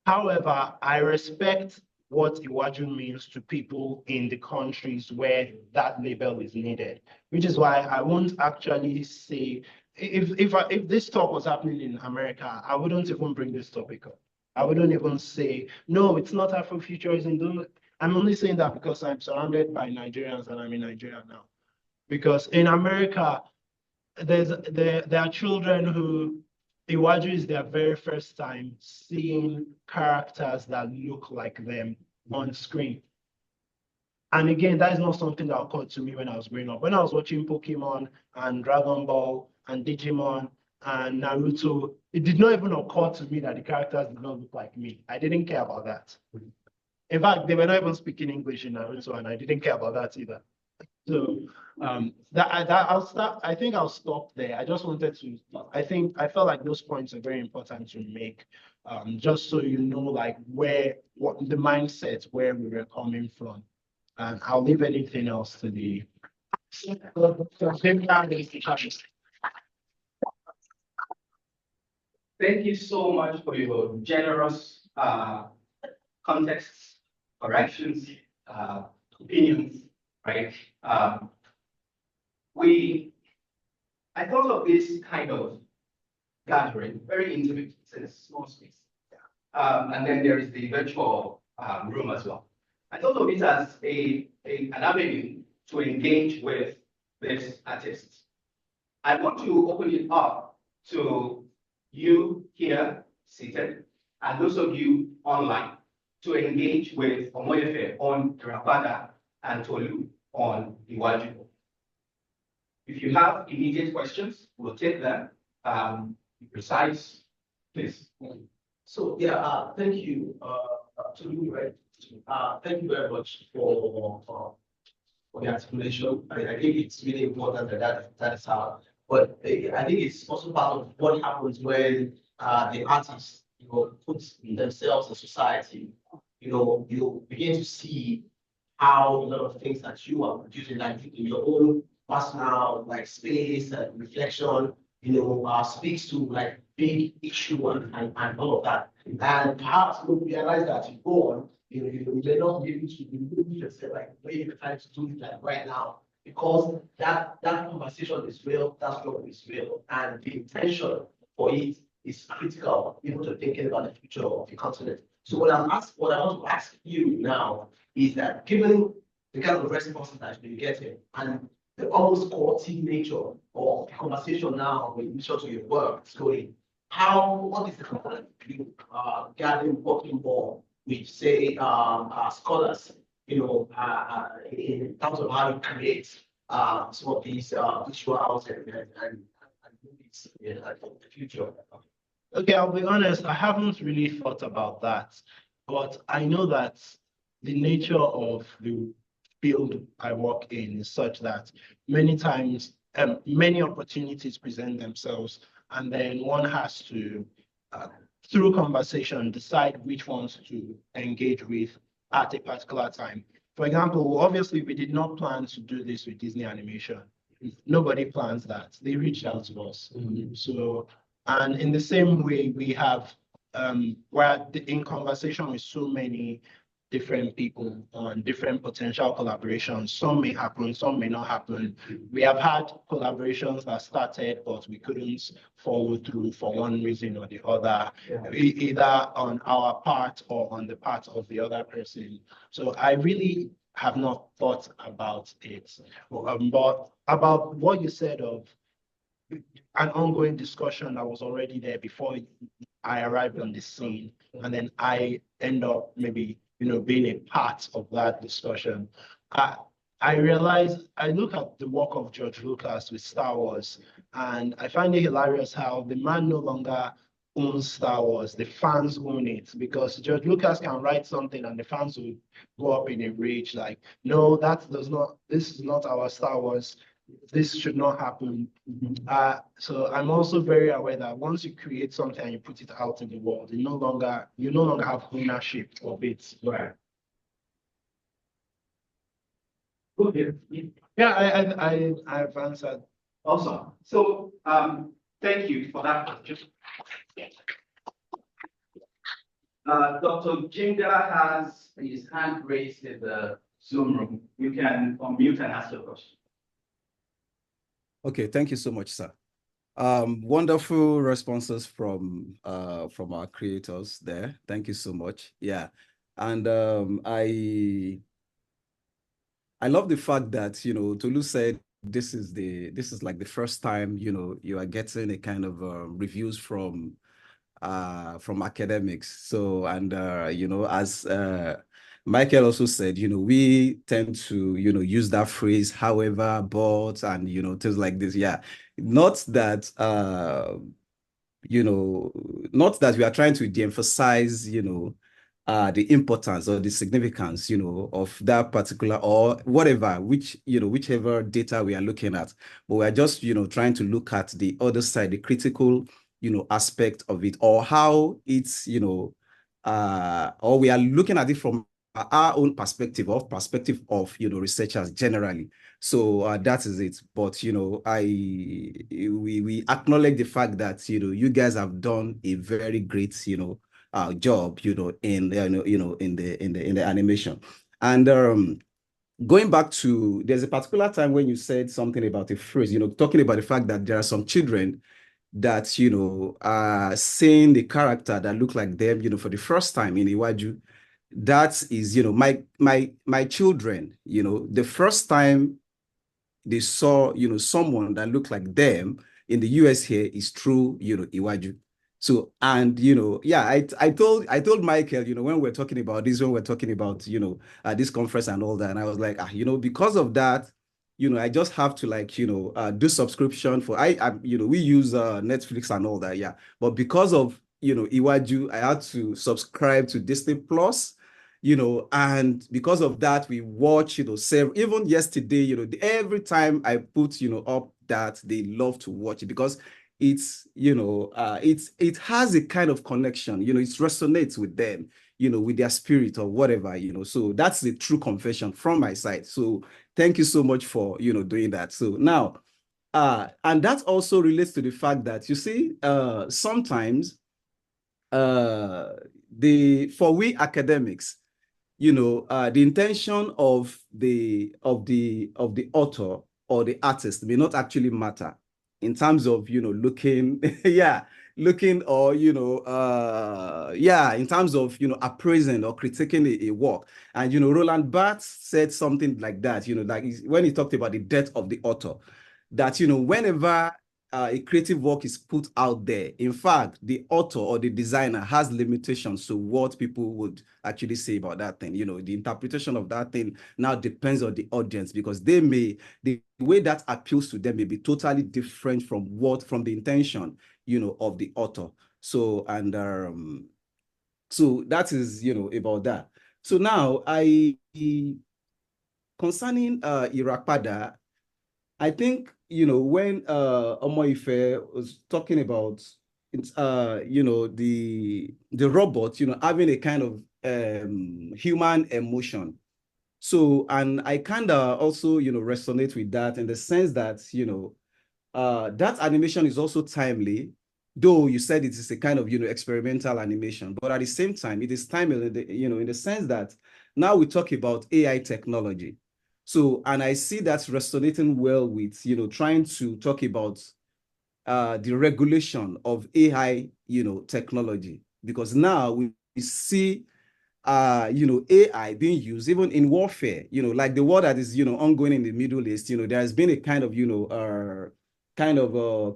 However, I respect what Iwaju means to people in the countries where that label is needed, which is why I won't actually say, if this talk was happening in America, I wouldn't even bring this topic up. I wouldn't even say, no, it's not Afrofuturism. I'm only saying that because I'm surrounded by Nigerians and I'm in Nigeria now. Because in America, there are children who Iwaju is their very first time seeing characters that look like them on screen. And again, that is not something that occurred to me when I was growing up. When I was watching Pokemon and Dragon Ball and Digimon and Naruto, it did not even occur to me that the characters did not look like me. I didn't care about that. In fact, they were not even speaking English in Naruto, and I didn't care about that either. So I think I'll stop there. I just wanted to. I felt like those points are very important to make, just so you know, like what the mindset where we were coming from, and I'll leave anything else to the. Thank you so much for your generous contexts, corrections, opinions, right? I thought of this kind of gathering, very intimate, it's in a small space. And then there is the virtual room as well. I thought of it as an avenue to engage with these artists. I want to open it up to you here seated and those of you online to engage with Omoyefe on Rabada and Tolu on Iwaju. If you have immediate questions, we'll take them. Be precise, please. So yeah, thank you, Tolu, right? Thank you very much for the explanation. I think it's really important that is how. But I think it's also part of what happens when the artists, put themselves in society. You begin to see how a lot of things that you are producing, like in your own personal space and reflection, speaks to like big issue and all of that. And perhaps you realize that you go on, you may not be able to remove yourself like the way you're trying to do it like right now, because that conversation is real, that struggle is real, and the intention for it is critical, to thinking about the future of the continent. So what I want to ask you now is that given the kind of responses that you're getting and the almost courtly nature of the conversation now with relation to your work story, what is the component you gathering, working more with, say, scholars, in terms of how you create some of these visuals and movies for the future? Okay, I'll be honest, I haven't really thought about that, but I know that the nature of the field I work in is such that many times, many opportunities present themselves, and then one has to, through conversation, decide which ones to engage with at a particular time. For example, obviously, we did not plan to do this with Disney Animation. Nobody plans that. They reached out to us. So, and in the same way, we have, we're in conversation with so many different people on different potential collaborations. Some may happen, some may not happen. We have had collaborations that started, but we couldn't follow through for one reason or the other, either on our part or on the part of the other person. So I really have not thought about it. But about what you said of an ongoing discussion that was already there before I arrived on the scene, and then I end up maybe being a part of that discussion. I realize, I look at the work of George Lucas with Star Wars, and I find it hilarious how the man no longer owns Star Wars, the fans own it, because George Lucas can write something and the fans will go up in a rage like, no, this is not our Star Wars. This should not happen. So I'm also very aware that once you create something and you put it out in the world, you no longer have ownership of it. Right. Okay. Yeah, I've answered. Awesome. So thank you for that question. Dr. Jinga has his hand raised in the Zoom room. You can unmute and ask your question. Okay, thank you so much, sir. Wonderful responses from our creators there. Thank you so much. Yeah, and I love the fact that Tolu said this is like the first time, you are getting a kind of reviews from academics. So, and as Michael also said, we tend to, use that phrase, however, but, and, things like this. Yeah. Not that, not that we are trying to de-emphasize, the importance or the significance, of that particular or whatever, whichever data we are looking at. But we are just, trying to look at the other side, the critical, aspect of it, or how it's, or we are looking at it from our own perspective, of researchers generally. So that is it. But we acknowledge the fact that you guys have done a very great job in the animation. And going back to, there's a particular time when you said something about a phrase, talking about the fact that there are some children that are seeing the character that look like them for the first time in Iwaju. That is my children, the first time they saw, someone that looked like them in the US here is through, Iwaju. So, and, yeah, I told Michael, when we're talking about this, when we're talking about, this conference and all that, and I was like, because of that, I just have to like, do subscription for, we use Netflix and all that, yeah. But because of, Iwaju, I had to subscribe to Disney Plus, and because of that, we watch, even yesterday, every time I put, up that, they love to watch it because it's, it has a kind of connection, it resonates with them, with their spirit or whatever, so that's the true confession from my side. So thank you so much for, doing that. So now, and that also relates to the fact that, you see, sometimes, for we academics, the intention of the author or the artist may not actually matter in terms of looking yeah, looking, or yeah, in terms of appraising or critiquing a work. And Roland Barthes said something like that, like when he talked about the death of the author, that whenever a creative work is put out there, in fact, the author or the designer has limitations to what people would actually say about that thing. The interpretation of that thing now depends on the audience, because the way that appeals to them may be totally different from the intention, of the author. So, and so that is, about that. So now concerning Irapada, I think, when Omoife was talking about the robot, having a kind of human emotion. So, and I kind of also, resonate with that in the sense that, that animation is also timely, though you said it is a kind of, experimental animation, but at the same time, it is timely, in the sense that now we talk about AI technology. So, and I see that resonating well with, trying to talk about the regulation of AI, technology, because now we see AI being used even in warfare, like the war that is, ongoing in the Middle East. There has been a kind of,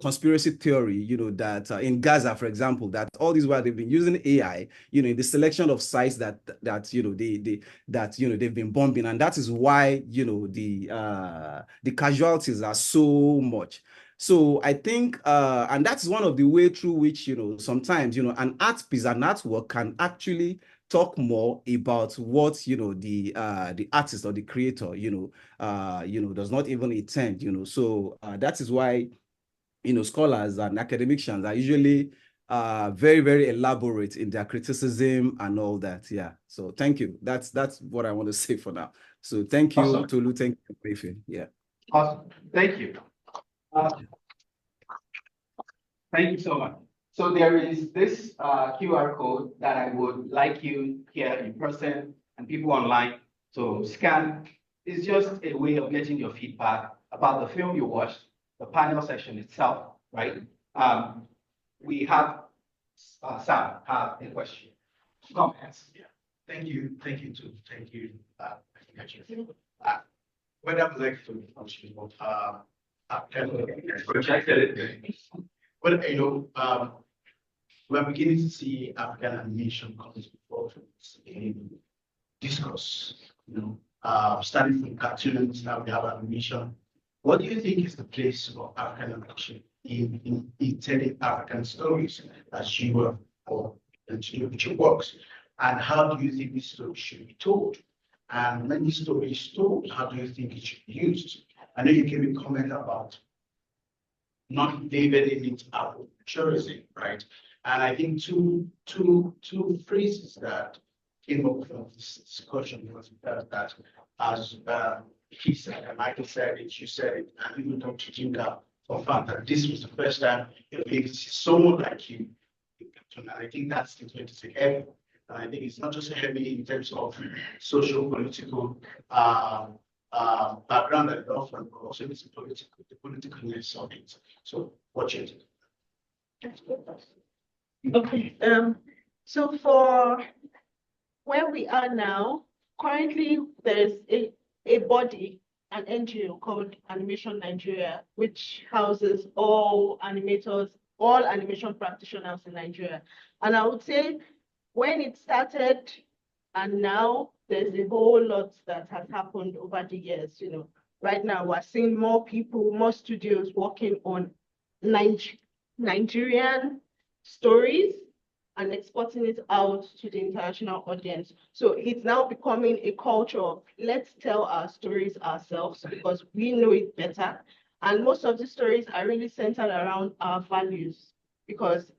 conspiracy theory, that in Gaza, for example, that all this while they've been using AI, in the selection of sites that they've been bombing, and that is why, the casualties are so much. So I think, and that's one of the way through which, sometimes, an art piece, an artwork can actually talk more about what the artist or the creator does not even intend. So that is why scholars and academicians are usually very, very elaborate in their criticism and all that. Yeah. So thank you. That's what I want to say for now. So thank you, Awesome. Tolu. Thank you, Mayfield. Yeah. Awesome. Thank you. Thank you so much. So there is this QR code that I would like you here in person and people online to scan. It's just a way of getting your feedback about the film you watched, the panel section itself, right? We have Sam have a question. Comments. Thank you too. Thank you. when I'm like to projected it. Well, we're beginning to see African animation coming forward in discourse, starting from cartoons, now we have animation. What do you think is the place of African animation in telling African stories as you were or with your works? And how do you think this story should be told? And when this story is told, how do you think it should be used? I know you gave a comment about not labeling it tourism, right? And I think two phrases that came up from this discussion was that as he said, and Michael said it, you said it, and even Dr. Jinga confirmed that this was the first time it's someone like you. And I think that's going to take heavy. And I think it's not just heavy in terms of social, political background that it offers, but also it's the politicalness of it. So what you think? Okay. So for where we are now, currently there's a body, an NGO called Animation Nigeria, which houses all animators, all animation practitioners in Nigeria. And I would say when it started and now there's a whole lot that has happened over the years. Right now we're seeing more people, more studios working on Nigerian stories and exporting it out to the international audience. So it's now becoming a culture of let's tell our stories ourselves because we know it better. And most of the stories are really centered around our values because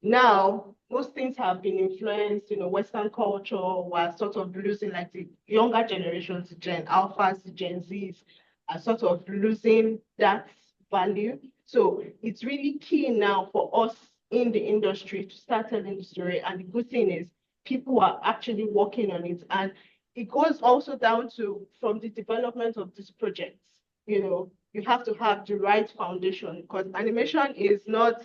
now most things have been influenced, Western culture. We're sort of losing, like the younger generations, Gen Alphas, Gen Zs are sort of losing that value. So it's really key now for us in the industry to start telling the story. And the good thing is people are actually working on it. And it goes also down to from the development of these projects. You have to have the right foundation because animation is not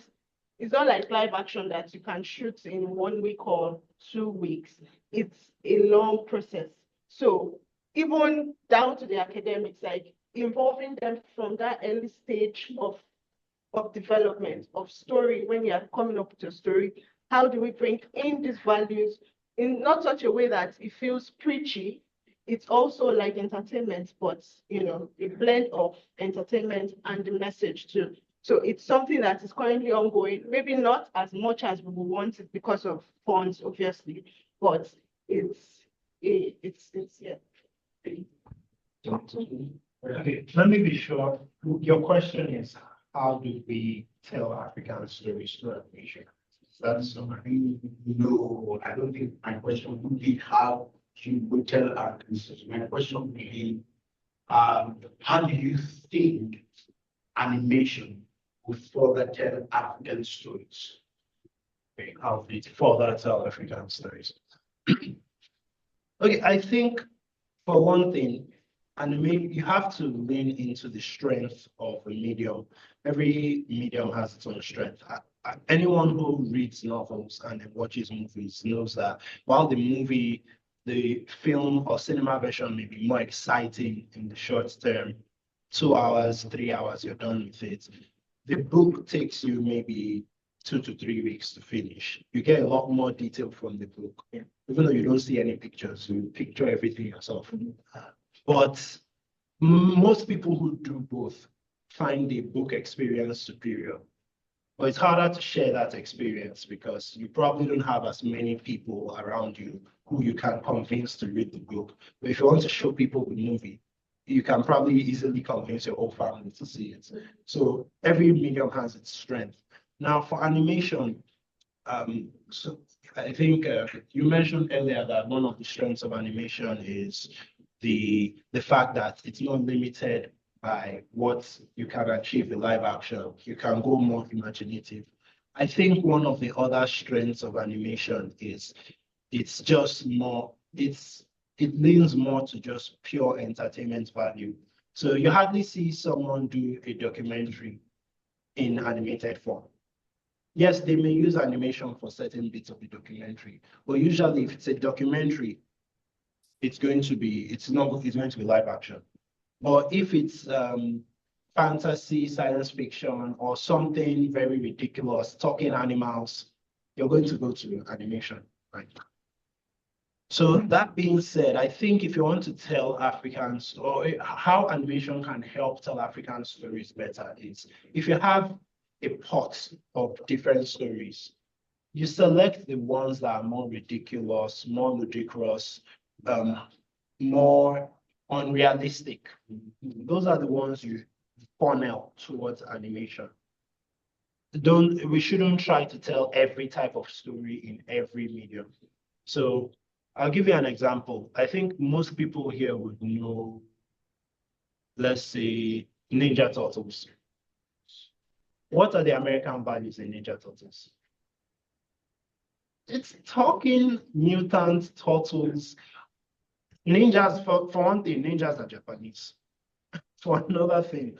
like live action that you can shoot in 1 week or 2 weeks. It's a long process. So even down to the academics, like involving them from that early stage of development, of story, when you're coming up with a story, how do we bring in these values in not such a way that it feels preachy? It's also like entertainment, but a blend of entertainment and the message too. So it's something that is currently ongoing, maybe not as much as we would want it because of funds, obviously, but it's yeah. Okay, let me be sure. Your question is, how do we tell African stories to animation? That's something. No, I don't think my question would be how you would tell African stories. My question would be, how do you think animation will further tell African stories? Okay, how do we further tell African stories? Okay, I think for one thing, you have to lean into the strength of a medium. Every medium has its own strength. Anyone who reads novels and watches movies knows that while the film or cinema version may be more exciting in the short term, 2 hours, 3 hours, you're done with it. The book takes you maybe 2 to 3 weeks to finish. You get a lot more detail from the book. Even though you don't see any pictures, you picture everything yourself. But most people who do both find the book experience superior. But it's harder to share that experience because you probably don't have as many people around you who you can convince to read the book. But if you want to show people the movie, you can probably easily convince your whole family to see it. So every medium has its strength. Now for animation, so I think you mentioned earlier that one of the strengths of animation is the fact that it's not limited by what you can achieve in live action. You can go more imaginative. I think one of the other strengths of animation is it's just more, it leans more to just pure entertainment value. So you hardly see someone do a documentary in animated form. Yes, they may use animation for certain bits of the documentary, but usually if it's a documentary, it's going to be live action. Or if it's fantasy, science fiction, or something very ridiculous, talking animals, you're going to go to animation, right? So that being said, I think if you want to tell Africans or how animation can help tell African stories better is if you have a pot of different stories, you select the ones that are more ridiculous, more ludicrous, more unrealistic. Those are the ones you funnel towards animation. We shouldn't try to tell every type of story in every medium. So I'll give you an example. I think most people here would know, let's say, Ninja Turtles. What are the American values in Ninja Turtles? It's talking mutant turtles. Ninjas, for one thing, ninjas are Japanese. For another thing,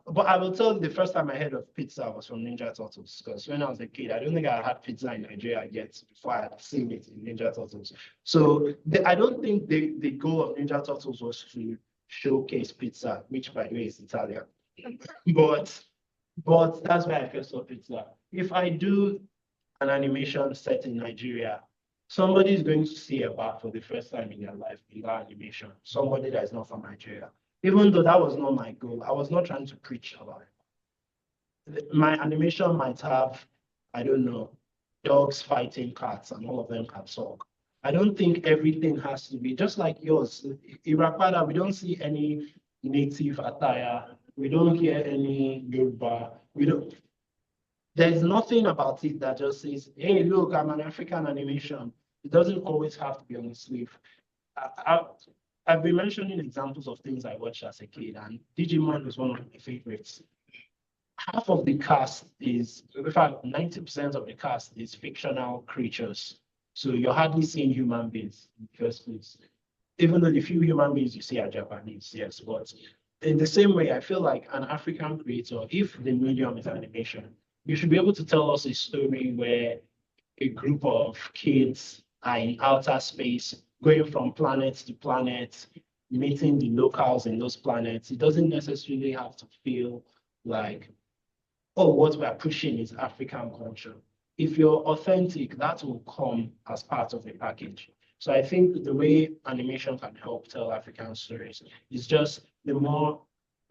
but I will tell you the first time I heard of pizza was from Ninja Turtles, because when I was a kid, I don't think I had pizza in Nigeria yet before I had seen it in Ninja Turtles. So I don't think the goal of Ninja Turtles was to showcase pizza, which by the way is Italian. But that's why I first saw pizza. If I do an animation set in Nigeria, somebody is going to see a bar for the first time in their life in that animation, somebody that is not from Nigeria. Even though that was not my goal, I was not trying to preach about it. My animation might have, I don't know, dogs fighting cats and all of them can talk. I don't think everything has to be just like yours. Irapada, we don't see any native attire. We don't hear any Yoruba. There's nothing about it that just says, hey, look, I'm an African animation. It doesn't always have to be on the sleeve. I've been mentioning examples of things I watched as a kid, and Digimon was one of my favorites. Half of the cast is, in fact, 90% of the cast is fictional creatures. So you're hardly seeing human beings in the first place. Even though the few human beings you see are Japanese, yes. But in the same way, I feel like an African creator, if the medium is animation, you should be able to tell us a story where a group of kids are in outer space, going from planet to planet, meeting the locals in those planets. It doesn't necessarily have to feel like, oh, what we're pushing is African culture. If you're authentic, that will come as part of the package. So I think the way animation can help tell African stories is just the more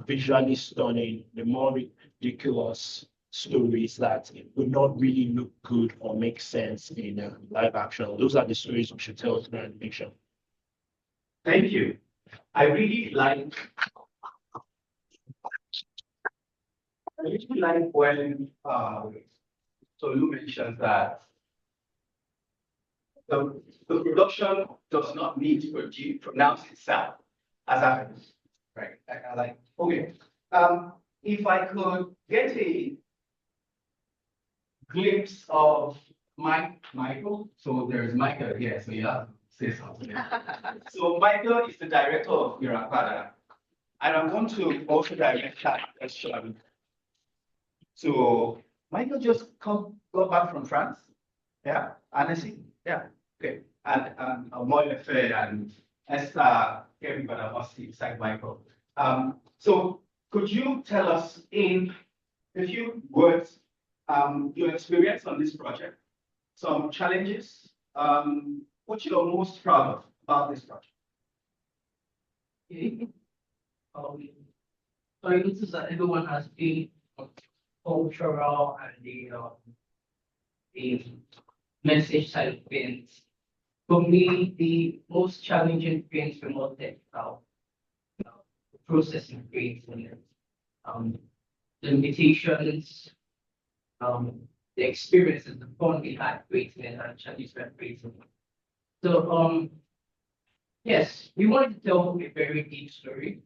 visually stunning, the more ridiculous stories that would not really look good or make sense in live action. Those are the stories we should tell through animation. Thank you. I really like when Tolu mentioned that the production does not need to pronounce itself as African, right? I like, okay. If I could get a glimpse of Michael. So there's Michael here, so you have to say something. So Michael is the director of Irapada, and I'm going to also direct that question. So Michael just got back from France, yeah, and I see, yeah, okay, and Molefe and Esther, everybody must see beside Michael. So could you tell us in a few words your experience on this project, some challenges, what you're most proud of about this project? Okay. So I noticed that everyone has been cultural and the message side of things. For me, the most challenging things were more technical, processing things and the limitations, the experiences, the fun we had creating it and challenges we had creating it. So yes, we wanted to tell a very deep story.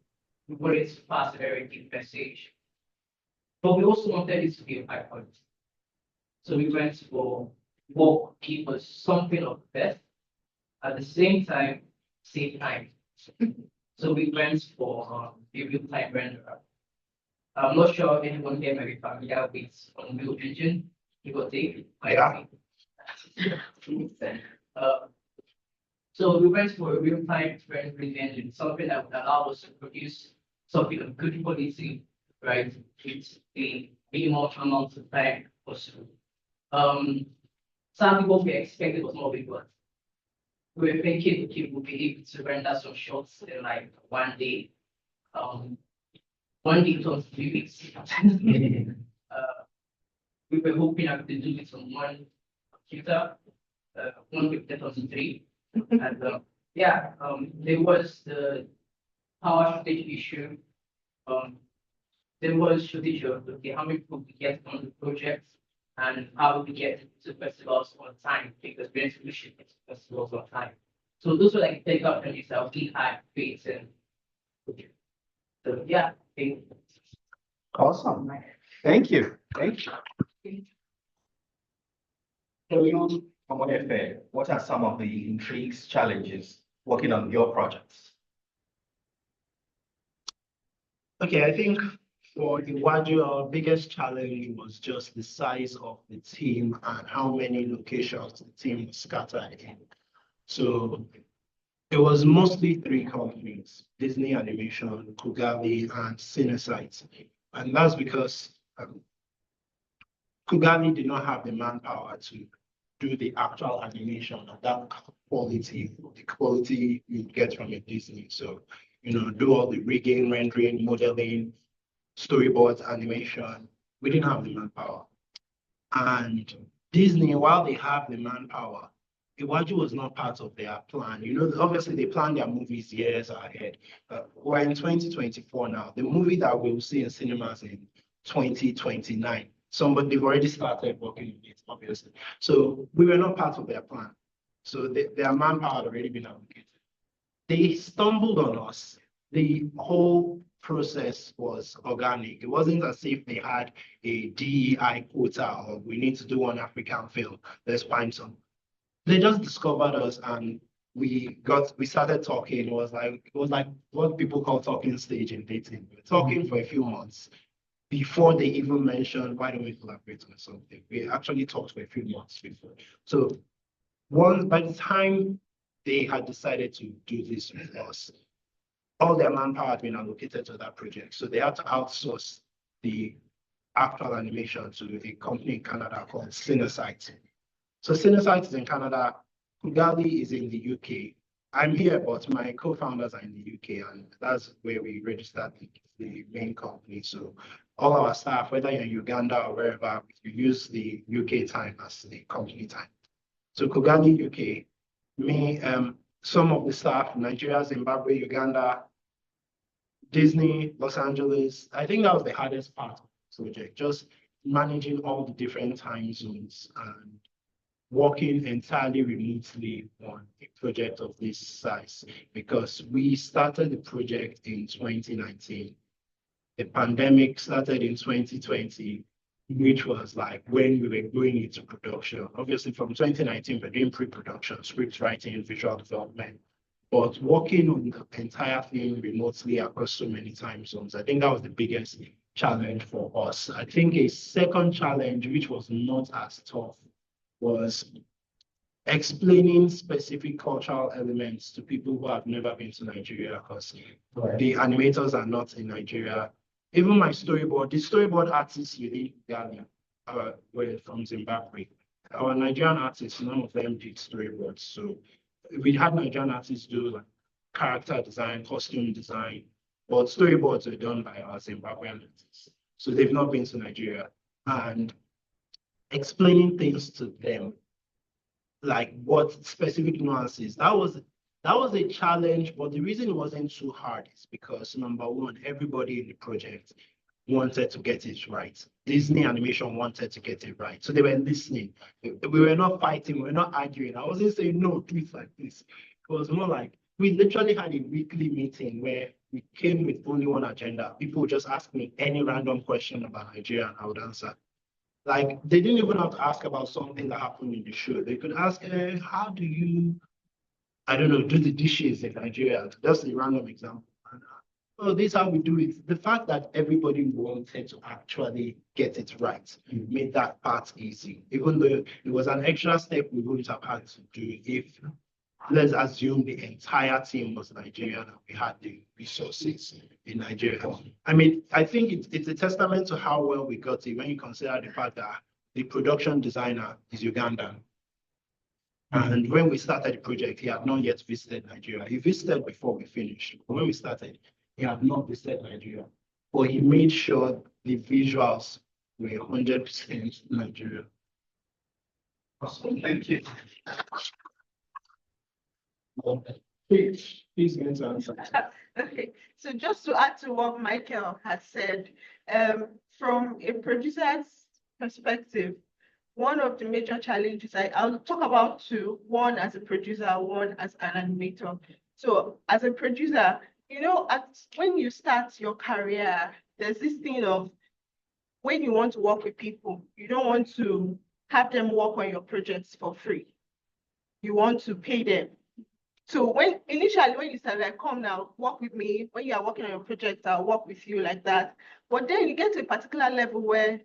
We wanted to pass a very deep message. But we also wanted it to be a high quality. So we went for what gave us something of best at the same time, save time. So we went for a real-time renderer. I'm not sure anyone here may be familiar with Unreal Engine, give or take. Yeah. So we went for a real-time rendering engine, something that would allow us to produce something of good quality, right? With the minimal amount of time possible. Sadly, what we expected was more big ones. We were thinking, okay, we'll be able to render some shots in like 1 day. 1 day to 3 weeks. We were hoping I could do it on one computer, 1 week that was in three. And there was the power shortage issue. There was shortage of okay, how many people we get on the project and how we get to festivals on time because we need to ship it to festivals on time. So those were like take out and yourself, we had faith and so yeah, I think Awesome. Thank you. Thank you. Kevin, what are some of the intrigues, challenges working on your projects? Okay, I think for Iwaju, our biggest challenge was just the size of the team and how many locations the team was scattered in. So it was mostly 3 companies, Disney Animation, Kugali, and Cinesight. And that's because Kugali did not have the manpower to do the actual animation at that quality, the quality you get from a Disney. So, do all the rigging, rendering, modeling, storyboards, animation. We didn't have the manpower. And Disney, while they have the manpower, Iwaju was not part of their plan. Obviously they plan their movies years ahead. We're in 2024 now. The movie that we'll see in cinemas in 2029. They've already started working on it, obviously. So we were not part of their plan. So their manpower had already been allocated. They stumbled on us. The whole process was organic. It wasn't as if they had a DEI quota or we need to do one African film. Let's find some. They just discovered us and we started talking. It was like what people call talking stage in dating. We were talking for a few months before they even mentioned, why don't we collaborate on something? We actually talked for a few months before. So by the time they had decided to do this with us, all their manpower had been allocated to that project. So they had to outsource the actual animation to a company in Canada called Cinesight. So Cinesight is in Canada, Kugali is in the UK. I'm here, but my co-founders are in the UK, and that's where we registered the main company. So all our staff, whether you're in Uganda or wherever, you use the UK time as the company time. So Kugali, UK, some of the staff, Nigeria, Zimbabwe, Uganda, Disney, Los Angeles. I think that was the hardest part of the project, just managing all the different time zones and working entirely remotely on a project of this size, because we started the project in 2019. The pandemic started in 2020, which was like when we were going into production. Obviously, from 2019, we're doing pre-production, script writing, visual development. But working on the entire thing remotely across so many time zones, I think that was the biggest challenge for us. I think a second challenge, which was not as tough, was explaining specific cultural elements to people who have never been to Nigeria, because the animators are not in Nigeria. Even my storyboard, the storyboard artists within Ghana were from Zimbabwe. Our Nigerian artists, none of them did storyboards. So we had Nigerian artists do like character design, costume design, but storyboards were done by our Zimbabwean artists. So they've not been to Nigeria. And explaining things to them, like what specific nuances, that was a challenge, but the reason it wasn't too hard is because, number one, everybody in the project wanted to get it right. Disney Animation wanted to get it right. So they were listening. We were not fighting, we were not arguing. I wasn't saying, no, do it like this. It was more like, we literally had a weekly meeting where we came with only one agenda. People would just ask me any random question about Nigeria and I would answer. Like, they didn't even have to ask about something that happened in the show. They could ask, how do you, I don't know, do the dishes in Nigeria? That's a random example. Oh, this is how we do it. The fact that everybody wanted to actually get it right made that part easy, even though it was an extra step we wouldn't have had to do if let's assume the entire team was Nigerian and we had the resources in Nigeria. I mean, I think it's a testament to how well we got it when you consider the fact that the production designer is Ugandan. And when we started the project, he had not yet visited Nigeria. He visited before we finished. But when we started, he had not visited Nigeria. But he made sure the visuals were 100% Nigeria. Awesome. Thank you. Please get to answer. Okay, so just to add to what Michael has said, from a producer's perspective, one of the major challenges, I'll talk about two, one as a producer, one as an animator. So as a producer, you know, when you start your career, there's this thing of when you want to work with people, you don't want to have them work on your projects for free. You want to pay them. So initially when you start, like, come now, work with me. When you are working on your project, I'll work with you like that. But then you get to a particular level where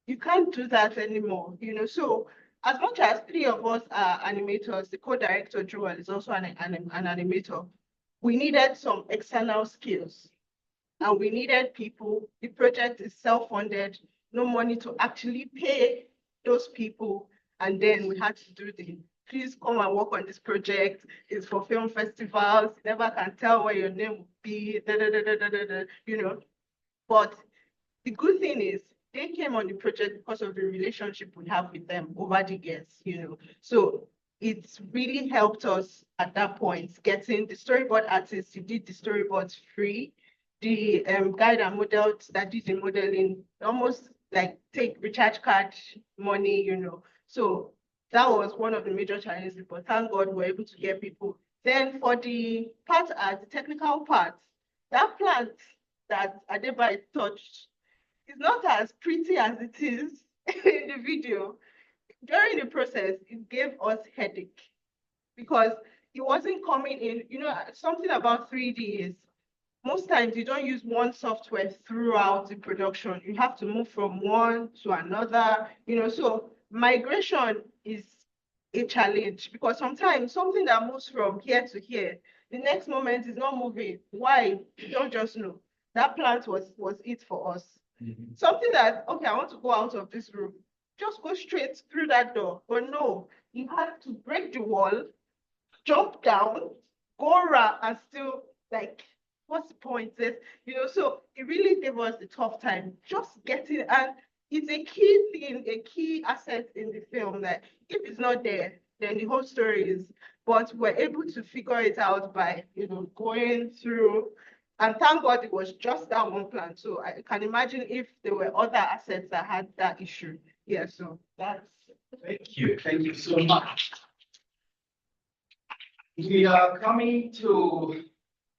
you can't do that anymore, you know. So as much as three of us are animators, the co-director Joel is also an animator. We needed some external skills, and we needed people. The project is self-funded, no money to actually pay those people, and then we had to do the please come and work on this project. It's for film festivals. You never can tell where your name will be, you know. But the good thing is they came on the project because of the relationship we have with them over the years, you know. So it's really helped us at that point, getting the storyboard artists. You did the storyboards free. The guide and model that did the modeling, almost like take recharge card money, you know. So that was one of the major challenges, but thank God we're able to get people. Then for the part, the technical part, that plant that Adebayo touched is not as pretty as it is in the video. During the process, it gave us headache because it wasn't coming in. You know, something about 3D is most times you don't use one software throughout the production. You have to move from one to another, you know, so migration is a challenge because sometimes something that moves from here to here, the next moment is not moving. Why? You don't just know. That plant was it for us. Something that, okay, I want to go out of this room, just go straight through that door. But no, you had to break the wall, jump down, go around, and still, like, what's the point? You know, so it really gave us a tough time just getting, and it's a key thing, a key asset in the film that if it's not there, then the whole story is, but we're able to figure it out by, you know, going through, and thank God it was just that one plan. So I can imagine if there were other assets that had that issue. Yeah, so that's. Thank you so much. We are coming to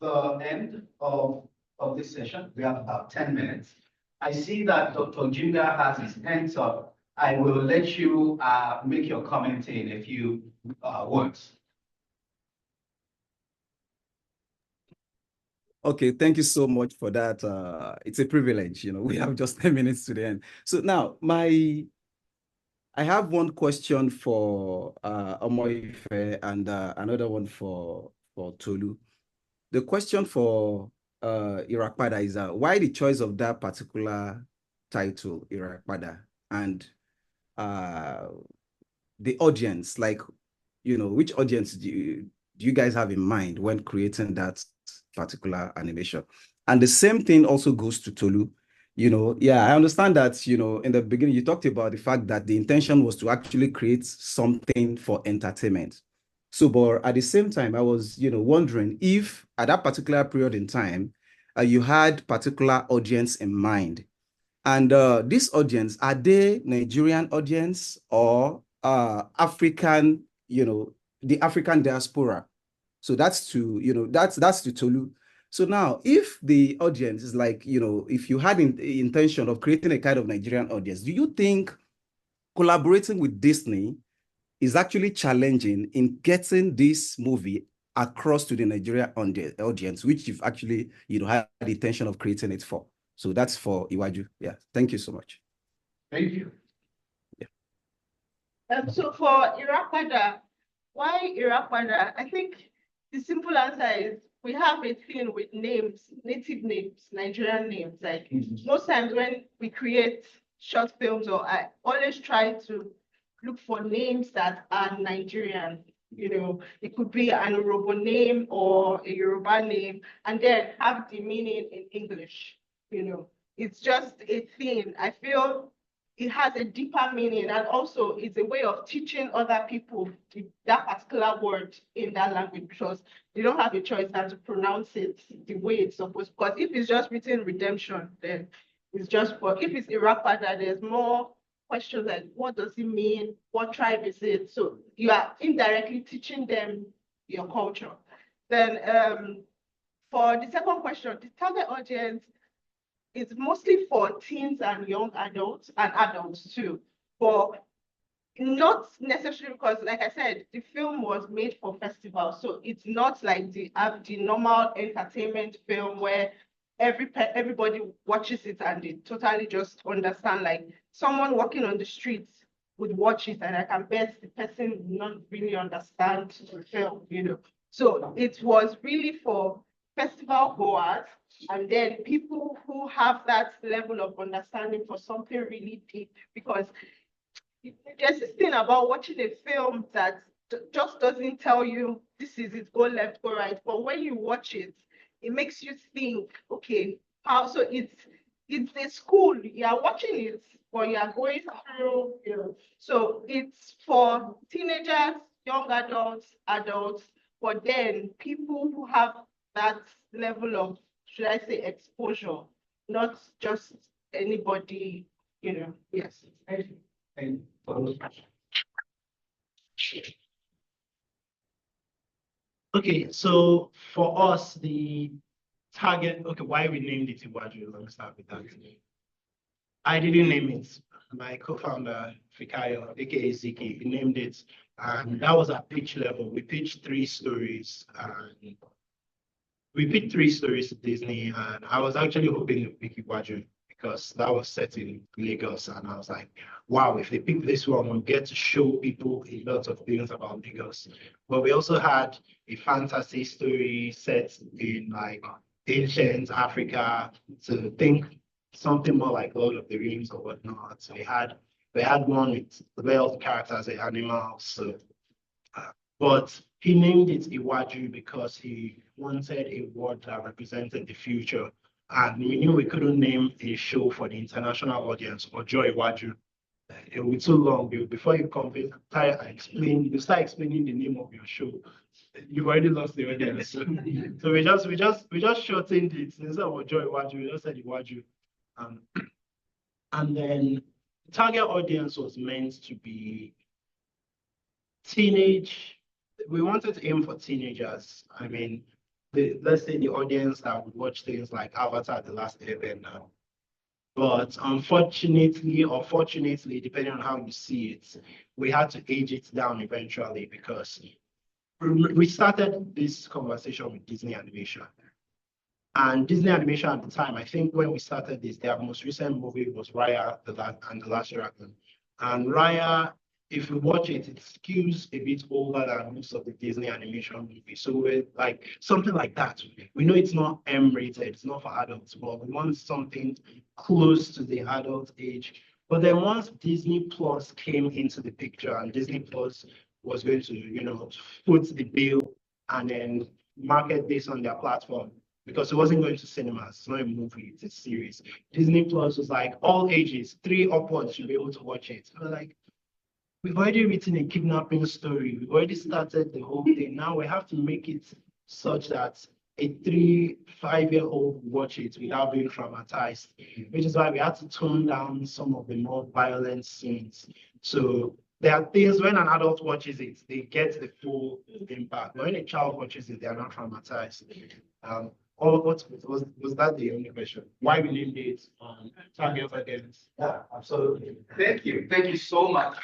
the end of this session. We have about 10 minutes. I see that Dr. Judah has his hands up. I will let you make your comment in a few words. Okay, thank you so much for that. It's a privilege, you know, we have just 10 minutes to the end. So now I have one question for Omoife and another one for Tolu. The question for Irapada is why the choice of that particular title, Irapada, and the audience, like, you know, which audience do you guys have in mind when creating that particular animation? And the same thing also goes to Tolu. You know, yeah, I understand that, you know, in the beginning, you talked about the fact that the intention was to actually create something for entertainment. So, but at the same time, I was, you know, wondering if at that particular period in time, you had particular audience in mind. And this audience, are they Nigerian audience or African, you know, the African diaspora? So that's to, you know, that's to Tolu. So now, if the audience is like, you know, if you had the intention of creating a kind of Nigerian audience, do you think collaborating with Disney is actually challenging in getting this movie across to the Nigerian audience, which you've actually, you know, had the intention of creating it for? So that's for Iwaju. Yeah, thank you so much. Thank you. So for Irapada, why Irapada? I think the simple answer is we have a thing with names, native names, Nigerian names. Like most times when we create short films, or I always try to look for names that are Nigerian. You know, it could be an Yoruba name or a Yoruba name, and then have the meaning in English. You know, it's just a thing. I feel it has a deeper meaning, and also it's a way of teaching other people that particular word in that language, because they don't have a choice than to pronounce it the way it's supposed. Because if it's just written redemption, then it's just for, if it's Irapada, there's more questions like what does it mean? What tribe is it? So you are indirectly teaching them your culture. Then for the second question, the target audience is mostly for teens and young adults and adults too. But not necessarily, because like I said, the film was made for festivals. So it's not like the normal entertainment film where everybody watches it and they totally just understand. Like someone walking on the streets would watch it, and I can bet the person would not really understand the film, you know. So it was really for festival goers, and then people who have that level of understanding for something really deep, because there's this thing about watching a film that just doesn't tell you this is it, go left, go right. But when you watch it, it makes you think, okay, how, so it's a school, you are watching it, but you are going through, you know. So it's for teenagers, young adults, adults, but then people who have that level of, should I say, exposure, not just anybody, you know. Yes. And Okay, so for us, the target, okay, why we named it Iwaju, let me start with that. I didn't name it. My co-founder, Fikayo, aka Ziki, he named it. And that was at pitch level. We pitched 3 stories. And we picked 3 stories to Disney. And I was actually hoping to pick Iwaju because that was set in Lagos. And I was like, wow, if they pick this one, we'll get to show people a lot of things about Lagos. But we also had a fantasy story set in like ancient Africa, to think something more like Lord of the Rings or whatnot. So we had one with where all the characters are animals. So, but he named it Iwaju because he wanted a word that represented the future. And we knew we couldn't name a show for the international audience or Joy Iwaju. It would be too long. Before you start explaining the name of your show, you've already lost the audience. So we just shortened it. Instead of Joy Iwaju, we just said Iwaju. And then the target audience was meant to be teenage. We wanted to aim for teenagers. I mean, let's say the audience that would watch things like Avatar: The Last Airbender. But unfortunately, or fortunately, depending on how you see it, we had to age it down eventually because we started this conversation with Disney Animation. And Disney Animation at the time, I think when we started this, their most recent movie was Raya and the Last Dragon. And Raya, if you watch it, it skews a bit older than most of the Disney animation movies. So we're like something like that. We know it's not M-rated, it's not for adults, but we want something close to the adult age. But then once Disney Plus came into the picture and Disney Plus was going to, you know, foot the bill and then market this on their platform, because it wasn't going to cinemas, it's not a movie, it's a series. Disney Plus was like all ages, 3 upwards should be able to watch it. So we're like, we've already written a kidnapping story. We've already started the whole thing. Now we have to make it such that a 3-5-year-old watch it without being traumatized, which is why we had to tone down some of the more violent scenes. So there are things when an adult watches it, they get the full impact. When a child watches it, they are not traumatized. Was that the only question? Why we named it target audience? yeah, absolutely. Thank you. Thank you so much.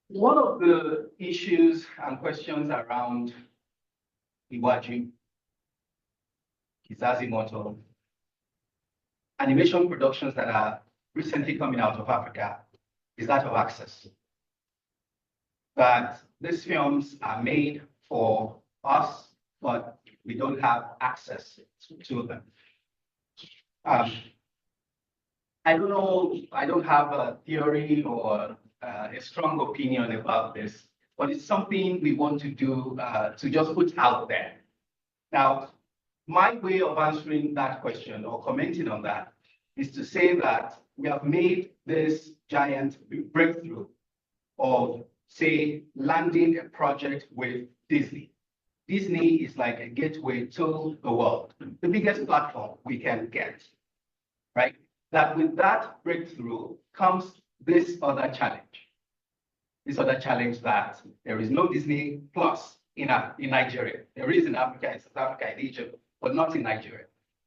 One of the issues and questions around Iwaju is Azimoto. Animation productions that are recently coming out of Africa is that of access. that these films are made for us, but we don't have access to them. I don't know, I don't have a theory or a strong opinion about this, but it's something we want to do to just put out there. Now, my way of answering that question or commenting on that is to say that we have made this giant breakthrough of, say, landing a project with Disney. Disney is like a gateway to the world, the biggest platform we can get, right? That with that breakthrough comes this other challenge. This other challenge that there is no Disney Plus in Nigeria. There is in Africa, in South Africa, in Egypt, but not in Nigeria,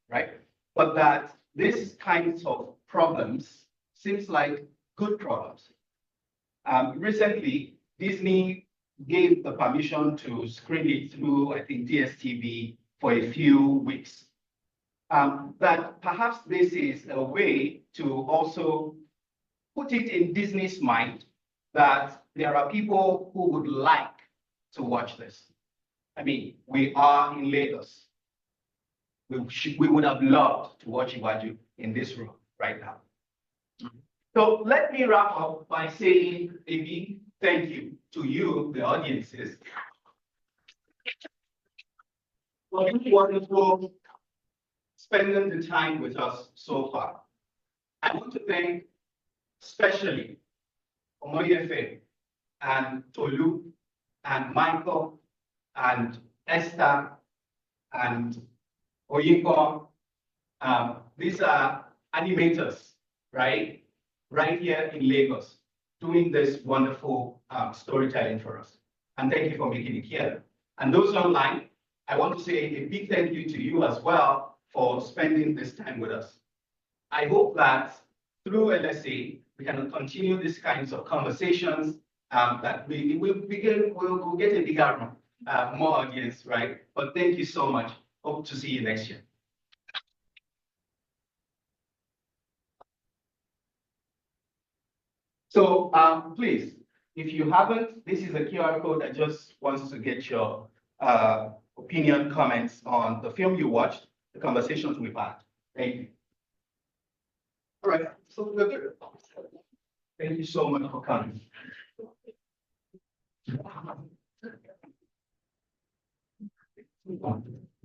right? But that these kinds of problems seems like good problems. Recently, Disney gave the permission to screen it through, I think, DSTV for a few weeks. That perhaps this is a way to also put it in Disney's mind that there are people who would like to watch this. I mean, we are in Lagos. We would have loved to watch Iwaju in this room right now. So let me wrap up by saying a big thank you to you, the audiences, for being wonderful, spending the time with us so far. I want to thank especially Omoyefe and Tolu and Michael and Esther and Oyinko. These are animators, right? Right here in Lagos, doing this wonderful storytelling for us. And thank you for making it here. And those online, I want to say a big thank you to you as well for spending this time with us. I hope that through LSA, we can continue these kinds of conversations that we'll get a bigger, more audience, right? But thank you so much. Hope to see you next year. So please, if you haven't, this is a QR code that just wants to get your opinion, comments on the film you watched, the conversations we've had. Thank you. All right, so we're good. Thank you so much for coming. Thank you.